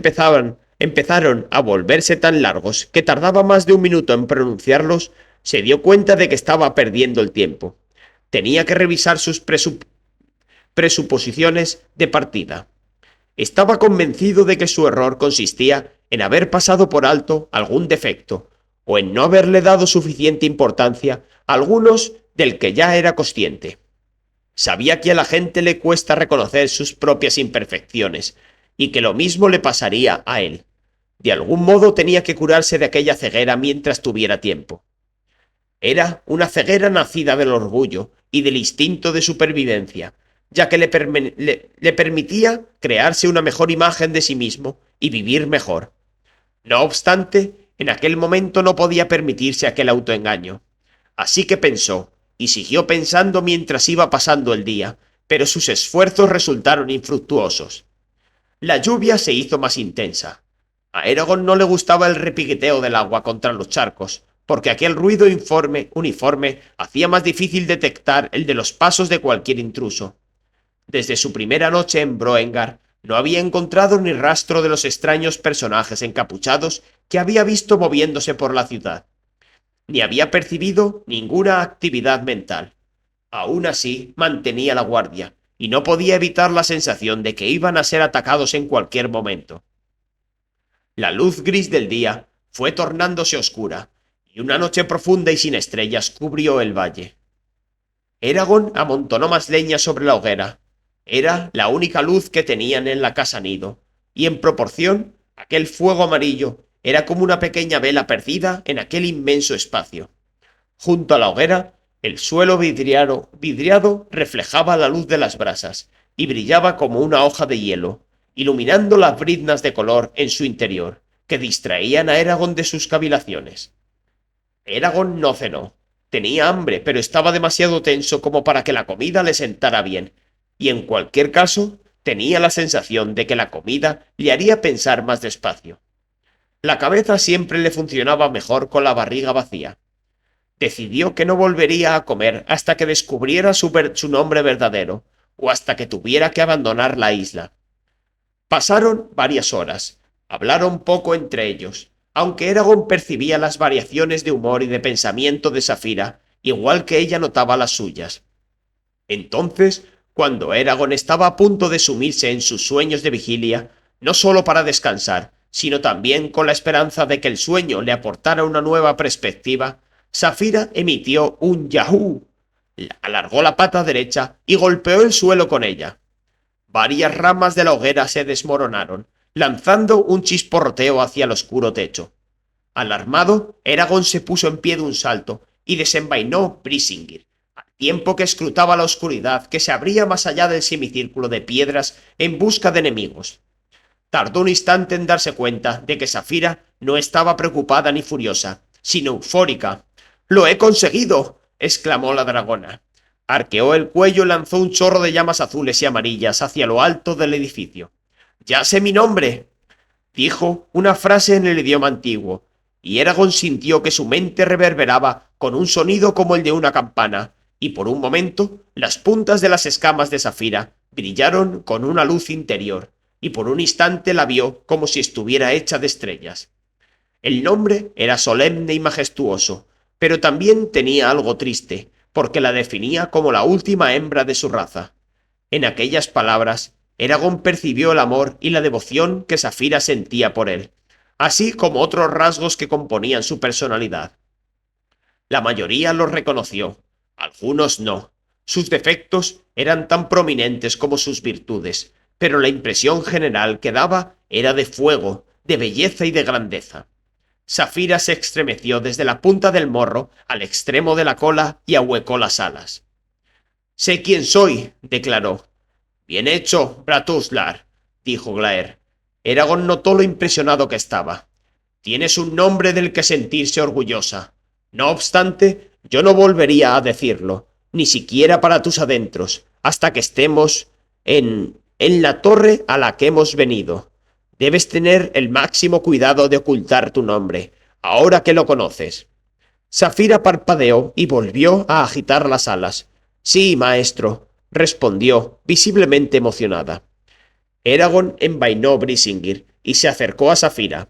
Speaker 1: empezaron a volverse tan largos que tardaba más de un minuto en pronunciarlos, se dio cuenta de que estaba perdiendo el tiempo. Tenía que revisar sus presuposiciones de partida. Estaba convencido de que su error consistía en haber pasado por alto algún defecto, o en no haberle dado suficiente importancia a algunos del que ya era consciente. Sabía que a la gente le cuesta reconocer sus propias imperfecciones, y que lo mismo le pasaría a él. De algún modo tenía que curarse de aquella ceguera mientras tuviera tiempo. Era una ceguera nacida del orgullo y del instinto de supervivencia, ya que le permitía crearse una mejor imagen de sí mismo y vivir mejor. No obstante, en aquel momento no podía permitirse aquel autoengaño. Así que pensó, y siguió pensando mientras iba pasando el día, pero sus esfuerzos resultaron infructuosos. La lluvia se hizo más intensa. A Eragon no le gustaba el repiqueteo del agua contra los charcos, porque aquel ruido uniforme hacía más difícil detectar el de los pasos de cualquier intruso. Desde su primera noche en Broengar, no había encontrado ni rastro de los extraños personajes encapuchados que había visto moviéndose por la ciudad, ni había percibido ninguna actividad mental. Aún así, mantenía la guardia, y no podía evitar la sensación de que iban a ser atacados en cualquier momento. La luz gris del día fue tornándose oscura, y una noche profunda y sin estrellas cubrió el valle. Eragon amontonó más leña sobre la hoguera. Era la única luz que tenían en la casa nido, y en proporción, aquel fuego amarillo era como una pequeña vela perdida en aquel inmenso espacio. Junto a la hoguera, el suelo vidriado reflejaba la luz de las brasas, y brillaba como una hoja de hielo, iluminando las briznas de color en su interior, que distraían a Eragon de sus cavilaciones. Eragon no cenó. Tenía hambre, pero estaba demasiado tenso como para que la comida le sentara bien, y en cualquier caso tenía la sensación de que la comida le haría pensar más despacio. La cabeza siempre le funcionaba mejor con la barriga vacía. Decidió que no volvería a comer hasta que descubriera su nombre verdadero, o hasta que tuviera que abandonar la isla. Pasaron varias horas. Hablaron poco entre ellos, aunque Eragon percibía las variaciones de humor y de pensamiento de Saphira, igual que ella notaba las suyas. Entonces, cuando Eragon estaba a punto de sumirse en sus sueños de vigilia, no solo para descansar, sino también con la esperanza de que el sueño le aportara una nueva perspectiva, Saphira emitió un yahoo, alargó la pata derecha y golpeó el suelo con ella. Varias ramas de la hoguera se desmoronaron, lanzando un chisporroteo hacia el oscuro techo. Alarmado, Eragon se puso en pie de un salto y desenvainó Brisingir, al tiempo que escrutaba la oscuridad que se abría más allá del semicírculo de piedras en busca de enemigos. Tardó un instante en darse cuenta de que Saphira no estaba preocupada ni furiosa, sino eufórica. «¡Lo he conseguido!», exclamó la dragona. Arqueó el cuello y lanzó un chorro de llamas azules y amarillas hacia lo alto del edificio. «¡Ya sé mi nombre!», dijo una frase en el idioma antiguo, y Eragon sintió que su mente reverberaba con un sonido como el de una campana, y por un momento las puntas de las escamas de Saphira brillaron con una luz interior, y por un instante la vio como si estuviera hecha de estrellas. El nombre era solemne y majestuoso, pero también tenía algo triste, porque la definía como la última hembra de su raza. En aquellas palabras, Eragon percibió el amor y la devoción que Saphira sentía por él, así como otros rasgos que componían su personalidad. La mayoría los reconoció, algunos no. Sus defectos eran tan prominentes como sus virtudes, pero la impresión general que daba era de fuego, de belleza y de grandeza. Saphira se estremeció desde la punta del morro al extremo de la cola y ahuecó las alas. «Sé quién soy», declaró. «Bien hecho, Bratuslar», dijo Glaer. Eragon notó lo impresionado que estaba. «Tienes un nombre del que sentirse orgullosa. No obstante, yo no volvería a decirlo, ni siquiera para tus adentros, hasta que estemos en la torre a la que hemos venido. Debes tener el máximo cuidado de ocultar tu nombre, ahora que lo conoces». Saphira parpadeó y volvió a agitar las alas. «Sí, maestro», respondió, visiblemente emocionada. Eragon envainó Brisingir y se acercó a Safira.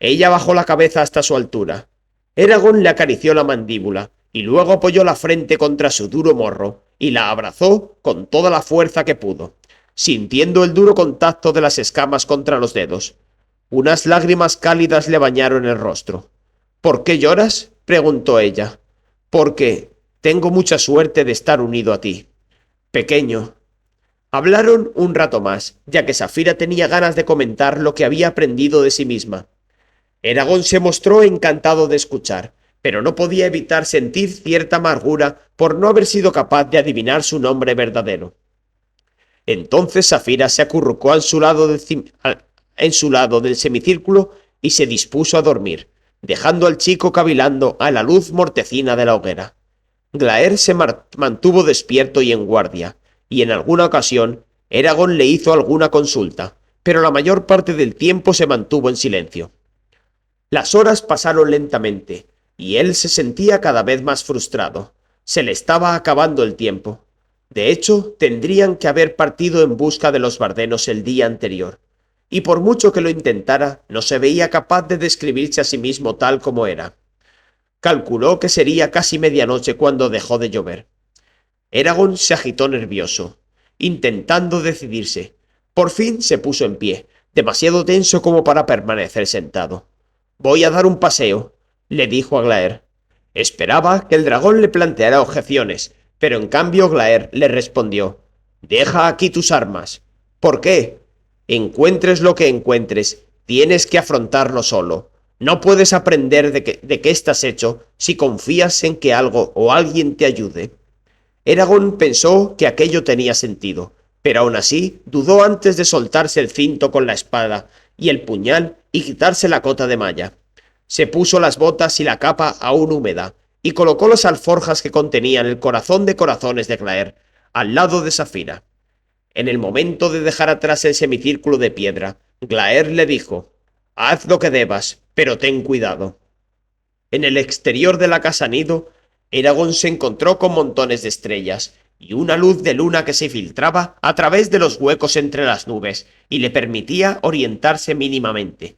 Speaker 1: Ella bajó la cabeza hasta su altura. Eragon le acarició la mandíbula y luego apoyó la frente contra su duro morro y la abrazó con toda la fuerza que pudo, sintiendo el duro contacto de las escamas contra los dedos. Unas lágrimas cálidas le bañaron el rostro. ¿Por qué lloras?, preguntó ella. Porque tengo mucha suerte de estar unido a ti. Pequeño. Hablaron un rato más, ya que Safira tenía ganas de comentar lo que había aprendido de sí misma. Eragon se mostró encantado de escuchar, pero no podía evitar sentir cierta amargura por no haber sido capaz de adivinar su nombre verdadero. Entonces Safira se acurrucó en su lado del semicírculo y se dispuso a dormir, dejando al chico cavilando a la luz mortecina de la hoguera. Glaer se mantuvo despierto y en guardia, y en alguna ocasión Eragon le hizo alguna consulta, pero la mayor parte del tiempo se mantuvo en silencio. Las horas pasaron lentamente, y él se sentía cada vez más frustrado. Se le estaba acabando el tiempo. De hecho, tendrían que haber partido en busca de los bardenos el día anterior, y por mucho que lo intentara, no se veía capaz de describirse a sí mismo tal como era. Calculó que sería casi medianoche cuando dejó de llover. Eragon se agitó nervioso, intentando decidirse. Por fin se puso en pie, demasiado tenso como para permanecer sentado. «Voy a dar un paseo», le dijo a Glaer. Esperaba que el dragón le planteara objeciones, pero en cambio Glaer le respondió: «Deja aquí tus armas». «¿Por qué?». «Encuentres lo que encuentres, tienes que afrontarlo solo. No puedes aprender de qué estás hecho si confías en que algo o alguien te ayude». Eragon pensó que aquello tenía sentido, pero aún así dudó antes de soltarse el cinto con la espada y el puñal y quitarse la cota de malla. Se puso las botas y la capa aún húmeda, y colocó las alforjas que contenían el corazón de corazones de Glaer, al lado de Safira. En el momento de dejar atrás el semicírculo de piedra, Glaer le dijo: «Haz lo que debas, pero ten cuidado». En el exterior de la casa nido, Eragon se encontró con montones de estrellas y una luz de luna que se filtraba a través de los huecos entre las nubes y le permitía orientarse mínimamente.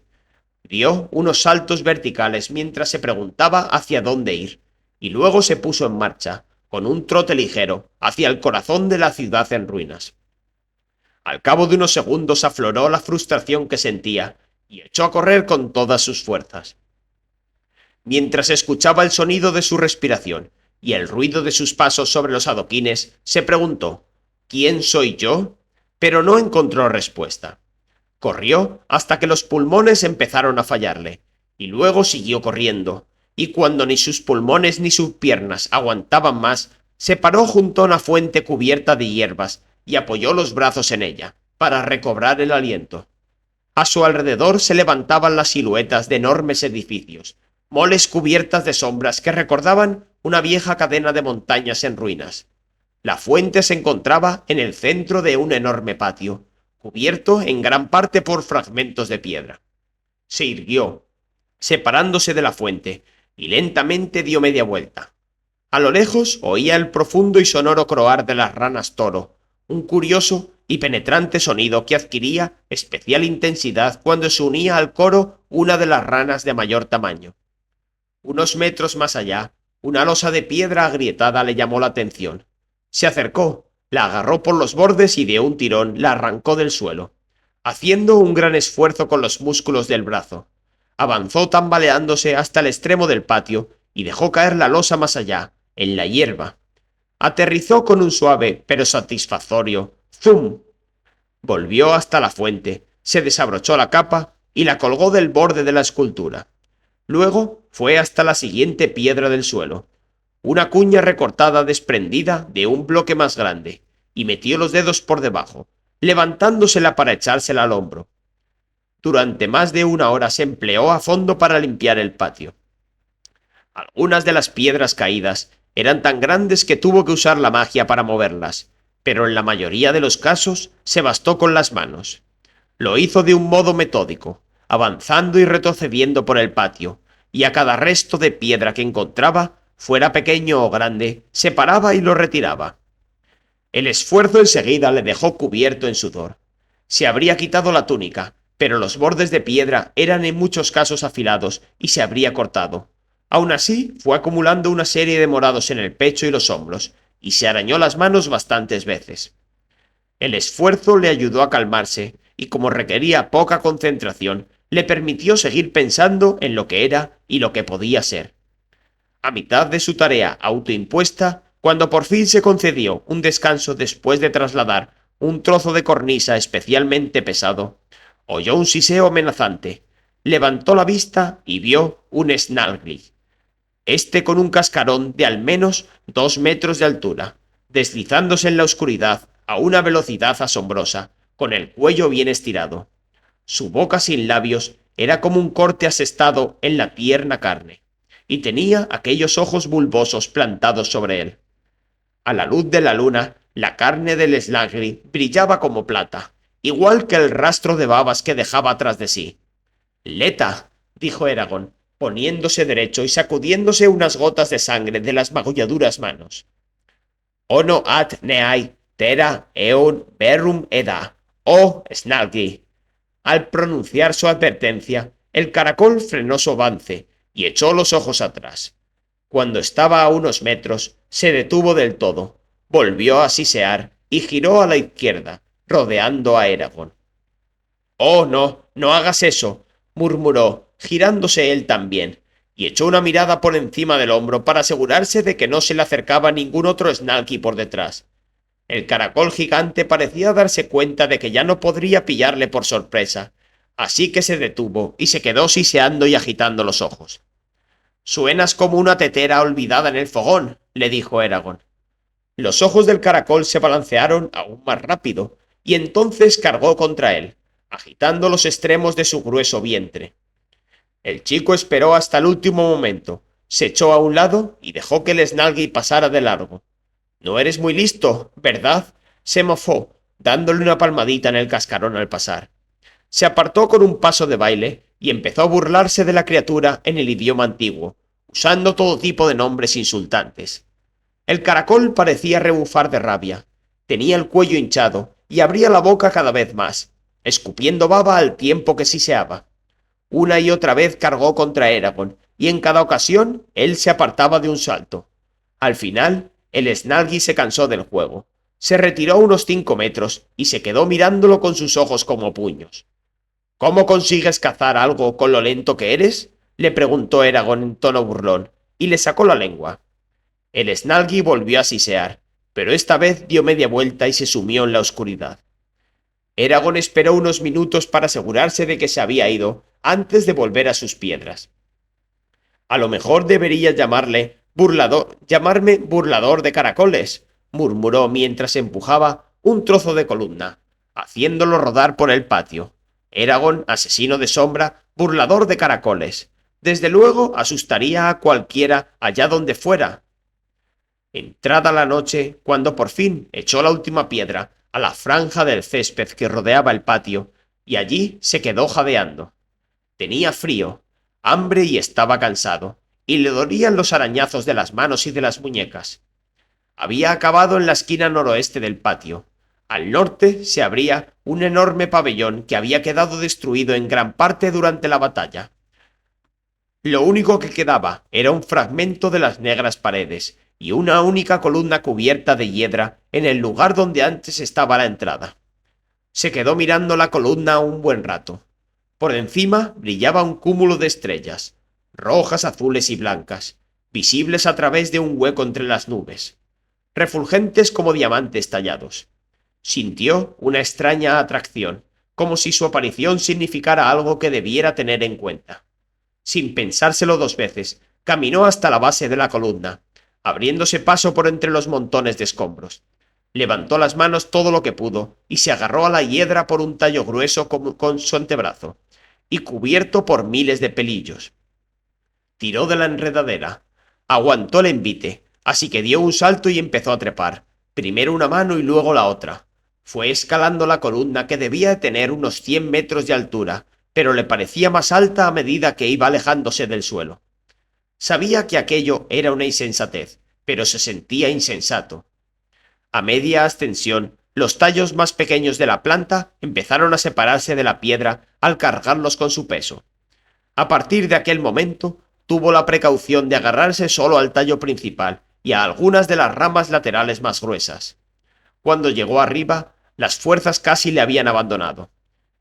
Speaker 1: Dio unos saltos verticales mientras se preguntaba hacia dónde ir, y luego se puso en marcha, con un trote ligero, hacia el corazón de la ciudad en ruinas. Al cabo de unos segundos afloró la frustración que sentía y echó a correr con todas sus fuerzas. Mientras escuchaba el sonido de su respiración y el ruido de sus pasos sobre los adoquines, se preguntó: ¿quién soy yo? Pero no encontró respuesta. Corrió hasta que los pulmones empezaron a fallarle, y luego siguió corriendo, y cuando ni sus pulmones ni sus piernas aguantaban más, se paró junto a una fuente cubierta de hierbas y apoyó los brazos en ella, para recobrar el aliento. A su alrededor se levantaban las siluetas de enormes edificios, moles cubiertas de sombras que recordaban una vieja cadena de montañas en ruinas. La fuente se encontraba en el centro de un enorme patio, cubierto en gran parte por fragmentos de piedra. Se irguió, separándose de la fuente, y lentamente dio media vuelta. A lo lejos oía el profundo y sonoro croar de las ranas toro, un curioso y penetrante sonido que adquiría especial intensidad cuando se unía al coro una de las ranas de mayor tamaño. Unos metros más allá, una losa de piedra agrietada le llamó la atención. Se acercó, la agarró por los bordes y de un tirón la arrancó del suelo, haciendo un gran esfuerzo con los músculos del brazo. Avanzó tambaleándose hasta el extremo del patio y dejó caer la losa más allá, en la hierba. Aterrizó con un suave pero satisfactorio ¡zum! Volvió hasta la fuente, se desabrochó la capa y la colgó del borde de la escultura. Luego fue hasta la siguiente piedra del suelo, una cuña recortada desprendida de un bloque más grande, y metió los dedos por debajo, levantándosela para echársela al hombro. Durante más de una hora se empleó a fondo para limpiar el patio. Algunas de las piedras caídas eran tan grandes que tuvo que usar la magia para moverlas, pero en la mayoría de los casos se bastó con las manos. Lo hizo de un modo metódico, avanzando y retrocediendo por el patio, y a cada resto de piedra que encontraba, fuera pequeño o grande, se paraba y lo retiraba. El esfuerzo enseguida le dejó cubierto en sudor. Se habría quitado la túnica, pero los bordes de piedra eran en muchos casos afilados y se habría cortado. Aún así, fue acumulando una serie de morados en el pecho y los hombros, y se arañó las manos bastantes veces. El esfuerzo le ayudó a calmarse, y como requería poca concentración, le permitió seguir pensando en lo que era y lo que podía ser. A mitad de su tarea autoimpuesta, cuando por fin se concedió un descanso después de trasladar un trozo de cornisa especialmente pesado, oyó un siseo amenazante, levantó la vista y vio un snargly, este con un cascarón de al menos 2 metros de altura, deslizándose en la oscuridad a una velocidad asombrosa, con el cuello bien estirado. Su boca sin labios era como un corte asestado en la tierna carne, y tenía aquellos ojos bulbosos plantados sobre él. A la luz de la luna, la carne del Snargly brillaba como plata, igual que el rastro de babas que dejaba tras de sí. «Leta», dijo Eragon, poniéndose derecho y sacudiéndose unas gotas de sangre de las magulladuras manos. «Ono at neai tera eon verum eda, oh Snargly». Al pronunciar su advertencia, el caracol frenó su avance y echó los ojos atrás. Cuando estaba a unos metros, se detuvo del todo, volvió a sisear y giró a la izquierda, rodeando a Eragon. «Oh, no, no hagas eso», murmuró, girándose él también, y echó una mirada por encima del hombro para asegurarse de que no se le acercaba ningún otro Snarky por detrás. El caracol gigante parecía darse cuenta de que ya no podría pillarle por sorpresa, así que se detuvo y se quedó siseando y agitando los ojos. «Suenas como una tetera olvidada en el fogón», le dijo Eragon. Los ojos del caracol se balancearon aún más rápido, y entonces cargó contra él, agitando los extremos de su grueso vientre. El chico esperó hasta el último momento, se echó a un lado y dejó que el Snargly pasara de largo. «No eres muy listo, ¿verdad?», se mofó, dándole una palmadita en el cascarón al pasar. Se apartó con un paso de baile y empezó a burlarse de la criatura en el idioma antiguo, usando todo tipo de nombres insultantes. El caracol parecía rebufar de rabia. Tenía el cuello hinchado y abría la boca cada vez más, escupiendo baba al tiempo que siseaba. Una y otra vez cargó contra Eragon, y en cada ocasión él se apartaba de un salto. Al final, el Snargly se cansó del juego. Se retiró unos 5 metros y se quedó mirándolo con sus ojos como puños. «¿Cómo consigues cazar algo con lo lento que eres?», le preguntó Eragon en tono burlón, y le sacó la lengua. El Snargly volvió a sisear, pero esta vez dio media vuelta y se sumió en la oscuridad. Eragon esperó unos minutos para asegurarse de que se había ido antes de volver a sus piedras. «A lo mejor debería llamarme burlador de caracoles», murmuró mientras empujaba un trozo de columna, haciéndolo rodar por el patio. Eragon, asesino de sombra, burlador de caracoles. Desde luego asustaría a cualquiera allá donde fuera. Entrada la noche, cuando por fin echó la última piedra a la franja del césped que rodeaba el patio, y allí se quedó jadeando. Tenía frío, hambre y estaba cansado, y le dolían los arañazos de las manos y de las muñecas. Había acabado en la esquina noroeste del patio. Al norte se abría un enorme pabellón que había quedado destruido en gran parte durante la batalla. Lo único que quedaba era un fragmento de las negras paredes y una única columna cubierta de hiedra en el lugar donde antes estaba la entrada. Se quedó mirando la columna un buen rato. Por encima brillaba un cúmulo de estrellas, rojas, azules y blancas, visibles a través de un hueco entre las nubes, refulgentes como diamantes tallados. Sintió una extraña atracción, como si su aparición significara algo que debiera tener en cuenta. Sin pensárselo 2 veces, caminó hasta la base de la columna, abriéndose paso por entre los montones de escombros. Levantó las manos todo lo que pudo y se agarró a la hiedra por un tallo grueso con su antebrazo, y cubierto por miles de pelillos. Tiró de la enredadera, aguantó el envite, así que dio un salto y empezó a trepar, primero una mano y luego la otra. Fue escalando la columna, que debía tener unos 100 metros de altura, pero le parecía más alta a medida que iba alejándose del suelo. Sabía que aquello era una insensatez, pero se sentía insensato. A media ascensión, Los tallos más pequeños de la planta empezaron a separarse de la piedra al cargarlos con su peso. A partir de aquel momento, tuvo la precaución de agarrarse solo al tallo principal y a algunas de las ramas laterales más gruesas. Cuando llegó arriba, las fuerzas casi le habían abandonado.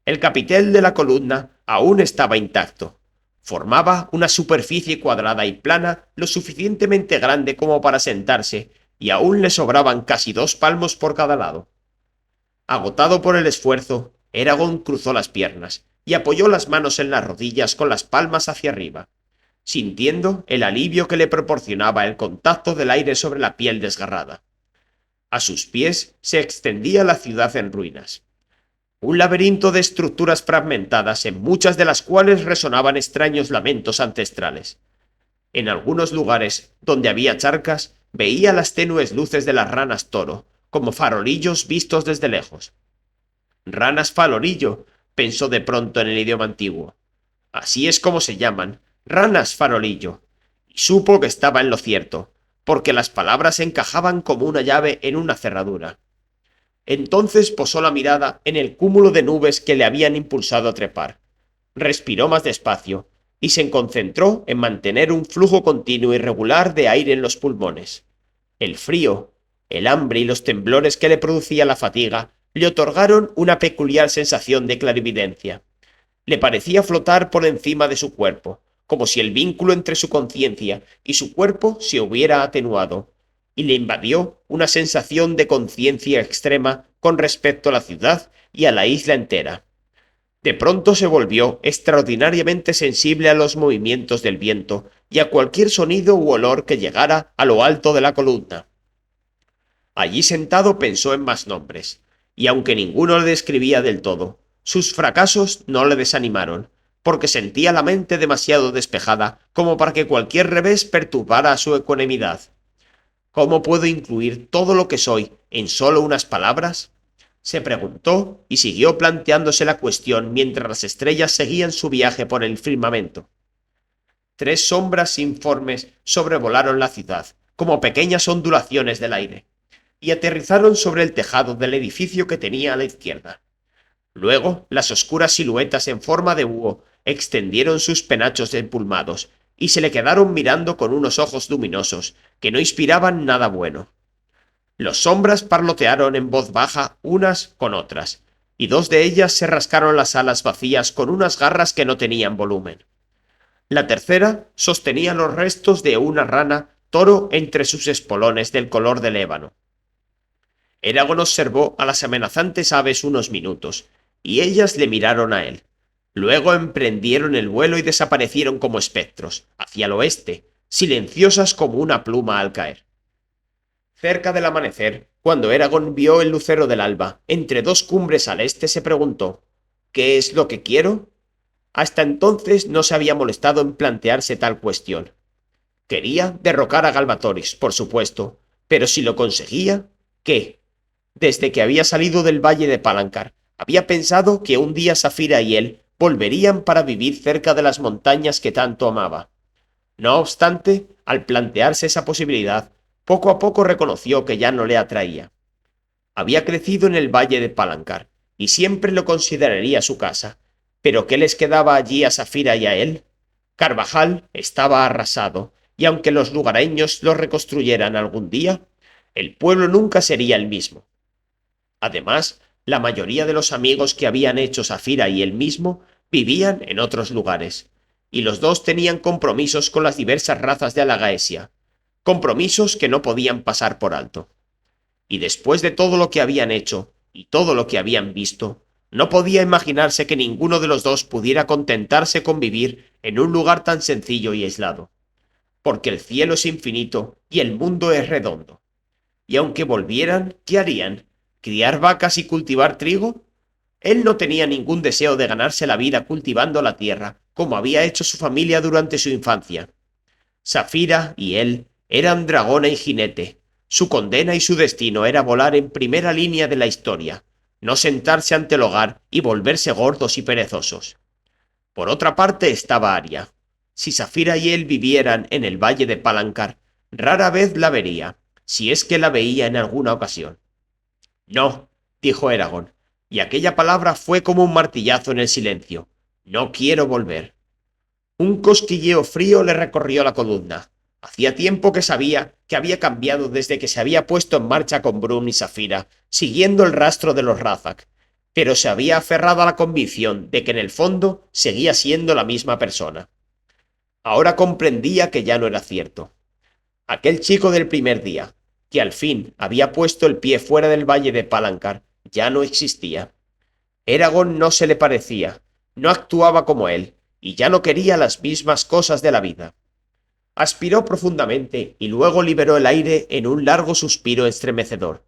Speaker 1: El capitel de la columna aún estaba intacto. Formaba una superficie cuadrada y plana lo suficientemente grande como para sentarse, y aún le sobraban casi 2 palmos por cada lado. Agotado por el esfuerzo, Eragon cruzó las piernas y apoyó las manos en las rodillas con las palmas hacia arriba, sintiendo el alivio que le proporcionaba el contacto del aire sobre la piel desgarrada. A sus pies se extendía la ciudad en ruinas. Un laberinto de estructuras fragmentadas en muchas de las cuales resonaban extraños lamentos ancestrales. En algunos lugares, donde había charcas, veía las tenues luces de las ranas toro, como farolillos vistos desde lejos. Ranas farolillo, pensó de pronto en el idioma antiguo. Así es como se llaman, ranas farolillo. Y supo que estaba en lo cierto, porque las palabras encajaban como una llave en una cerradura. Entonces posó la mirada en el cúmulo de nubes que le habían impulsado a trepar. Respiró más despacio y se concentró en mantener un flujo continuo y regular de aire en los pulmones. El frío, el hambre y los temblores que le producía la fatiga le otorgaron una peculiar sensación de clarividencia. Le parecía flotar por encima de su cuerpo, como si el vínculo entre su conciencia y su cuerpo se hubiera atenuado, y le invadió una sensación de conciencia extrema con respecto a la ciudad y a la isla entera. De pronto se volvió extraordinariamente sensible a los movimientos del viento y a cualquier sonido u olor que llegara a lo alto de la columna. Allí sentado pensó en más nombres, y aunque ninguno le describía del todo, sus fracasos no le desanimaron, porque sentía la mente demasiado despejada como para que cualquier revés perturbara su ecuanimidad. ¿Cómo puedo incluir todo lo que soy en solo unas palabras?, se preguntó y siguió planteándose la cuestión mientras las estrellas seguían su viaje por el firmamento. 3 sombras informes sobrevolaron la ciudad, como pequeñas ondulaciones del aire, y aterrizaron sobre el tejado del edificio que tenía a la izquierda. Luego, las oscuras siluetas en forma de búho extendieron sus penachos empulmados y se le quedaron mirando con unos ojos luminosos que no inspiraban nada bueno. Los sombras parlotearon en voz baja unas con otras, y 2 de ellas se rascaron las alas vacías con unas garras que no tenían volumen. La tercera sostenía los restos de una rana toro entre sus espolones del color del ébano. Eragon observó a las amenazantes aves unos minutos, y ellas le miraron a él. Luego emprendieron el vuelo y desaparecieron como espectros, hacia el oeste, silenciosas como una pluma al caer. Cerca del amanecer, cuando Eragon vio el lucero del alba entre 2 cumbres al este, se preguntó: ¿qué es lo que quiero? Hasta entonces no se había molestado en plantearse tal cuestión. Quería derrocar a Galbatorix, por supuesto, pero si lo conseguía, ¿qué? Desde que había salido del valle de Palancar, había pensado que un día Saphira y él volverían para vivir cerca de las montañas que tanto amaba. No obstante, al plantearse esa posibilidad, poco a poco reconoció que ya no le atraía. Había crecido en el valle de Palancar, y siempre lo consideraría su casa, pero ¿qué les quedaba allí a Saphira y a él? Carvajal estaba arrasado, y aunque los lugareños lo reconstruyeran algún día, el pueblo nunca sería el mismo. Además, la mayoría de los amigos que habían hecho Saphira y él mismo vivían en otros lugares, y los 2 tenían compromisos con las diversas razas de Alagaesia, compromisos que no podían pasar por alto. Y después de todo lo que habían hecho y todo lo que habían visto, no podía imaginarse que ninguno de los 2 pudiera contentarse con vivir en un lugar tan sencillo y aislado, porque el cielo es infinito y el mundo es redondo. Y aunque volvieran, ¿qué harían? ¿Criar vacas y cultivar trigo? Él no tenía ningún deseo de ganarse la vida cultivando la tierra, como había hecho su familia durante su infancia. Saphira y él eran dragona y jinete. Su condena y su destino era volar en primera línea de la historia, no sentarse ante el hogar y volverse gordos y perezosos. Por otra parte estaba Arya. Si Saphira y él vivieran en el valle de Palancar, rara vez la vería, si es que la veía en alguna ocasión. No, dijo Eragon, y aquella palabra fue como un martillazo en el silencio. No quiero volver. Un cosquilleo frío le recorrió la columna. Hacía tiempo que sabía que había cambiado desde que se había puesto en marcha con Brum y Safira, siguiendo el rastro de los Razak, pero se había aferrado a la convicción de que en el fondo seguía siendo la misma persona. Ahora comprendía que ya no era cierto. Aquel chico del primer día, que al fin había puesto el pie fuera del valle de Palancar, ya no existía. Eragon no se le parecía, no actuaba como él, y ya no quería las mismas cosas de la vida. Aspiró profundamente y luego liberó el aire en un largo suspiro estremecedor,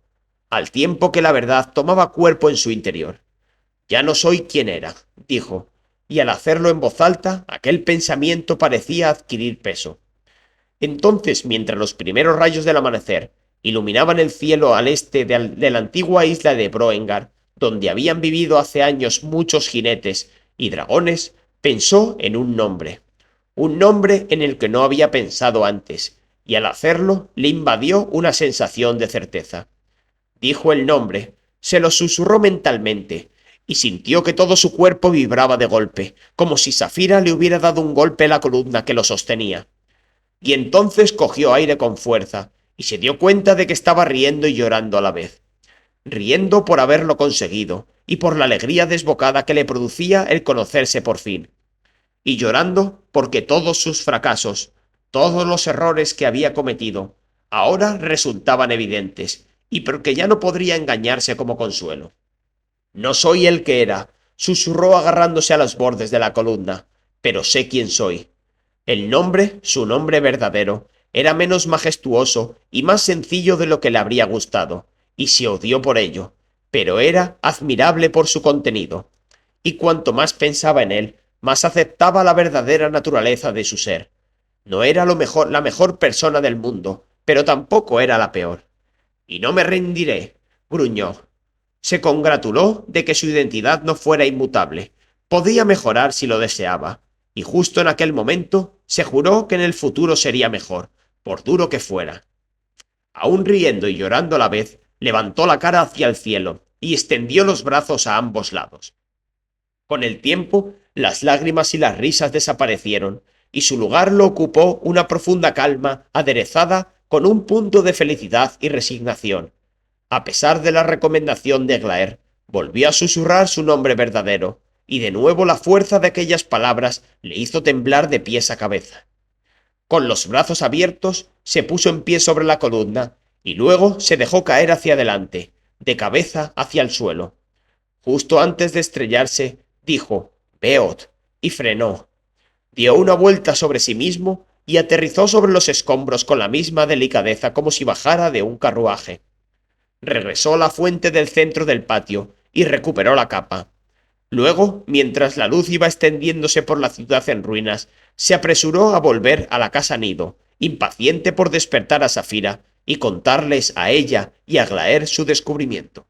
Speaker 1: al tiempo que la verdad tomaba cuerpo en su interior. Ya no soy quien era, dijo, y al hacerlo en voz alta, aquel pensamiento parecía adquirir peso. Entonces, mientras los primeros rayos del amanecer iluminaban el cielo al este de la antigua isla de Broengar, donde habían vivido hace años muchos jinetes y dragones, pensó en un nombre en el que no había pensado antes, y al hacerlo le invadió una sensación de certeza. Dijo el nombre, se lo susurró mentalmente, y sintió que todo su cuerpo vibraba de golpe, como si Safira le hubiera dado un golpe en la columna que lo sostenía. Y entonces cogió aire con fuerza, y se dio cuenta de que estaba riendo y llorando a la vez. Riendo por haberlo conseguido, y por la alegría desbocada que le producía el conocerse por fin. Y llorando porque todos sus fracasos, todos los errores que había cometido, ahora resultaban evidentes, y porque ya no podría engañarse como consuelo. No soy el que era, susurró agarrándose a los bordes de la columna, pero sé quién soy. El nombre, su nombre verdadero, era menos majestuoso y más sencillo de lo que le habría gustado, y se odió por ello, pero era admirable por su contenido. Y cuanto más pensaba en él, más aceptaba la verdadera naturaleza de su ser. No era la mejor persona del mundo, pero tampoco era la peor. Y no me rendiré, gruñó. Se congratuló de que su identidad no fuera inmutable. Podía mejorar si lo deseaba, y justo en aquel momento se juró que en el futuro sería mejor, por duro que fuera. Aún riendo y llorando a la vez, levantó la cara hacia el cielo y extendió los brazos a ambos lados. Con el tiempo, las lágrimas y las risas desaparecieron, y su lugar lo ocupó una profunda calma aderezada con un punto de felicidad y resignación. A pesar de la recomendación de Glaer, volvió a susurrar su nombre verdadero, y de nuevo la fuerza de aquellas palabras le hizo temblar de pies a cabeza. Con los brazos abiertos, se puso en pie sobre la columna, y luego se dejó caer hacia adelante, de cabeza hacia el suelo. Justo antes de estrellarse, dijo «Beot», y frenó. Dio una vuelta sobre sí mismo y aterrizó sobre los escombros con la misma delicadeza como si bajara de un carruaje. Regresó a la fuente del centro del patio y recuperó la capa. Luego, mientras la luz iba extendiéndose por la ciudad en ruinas, se apresuró a volver a la casa nido, impaciente por despertar a Safira y contarles a ella y a Glaer su descubrimiento.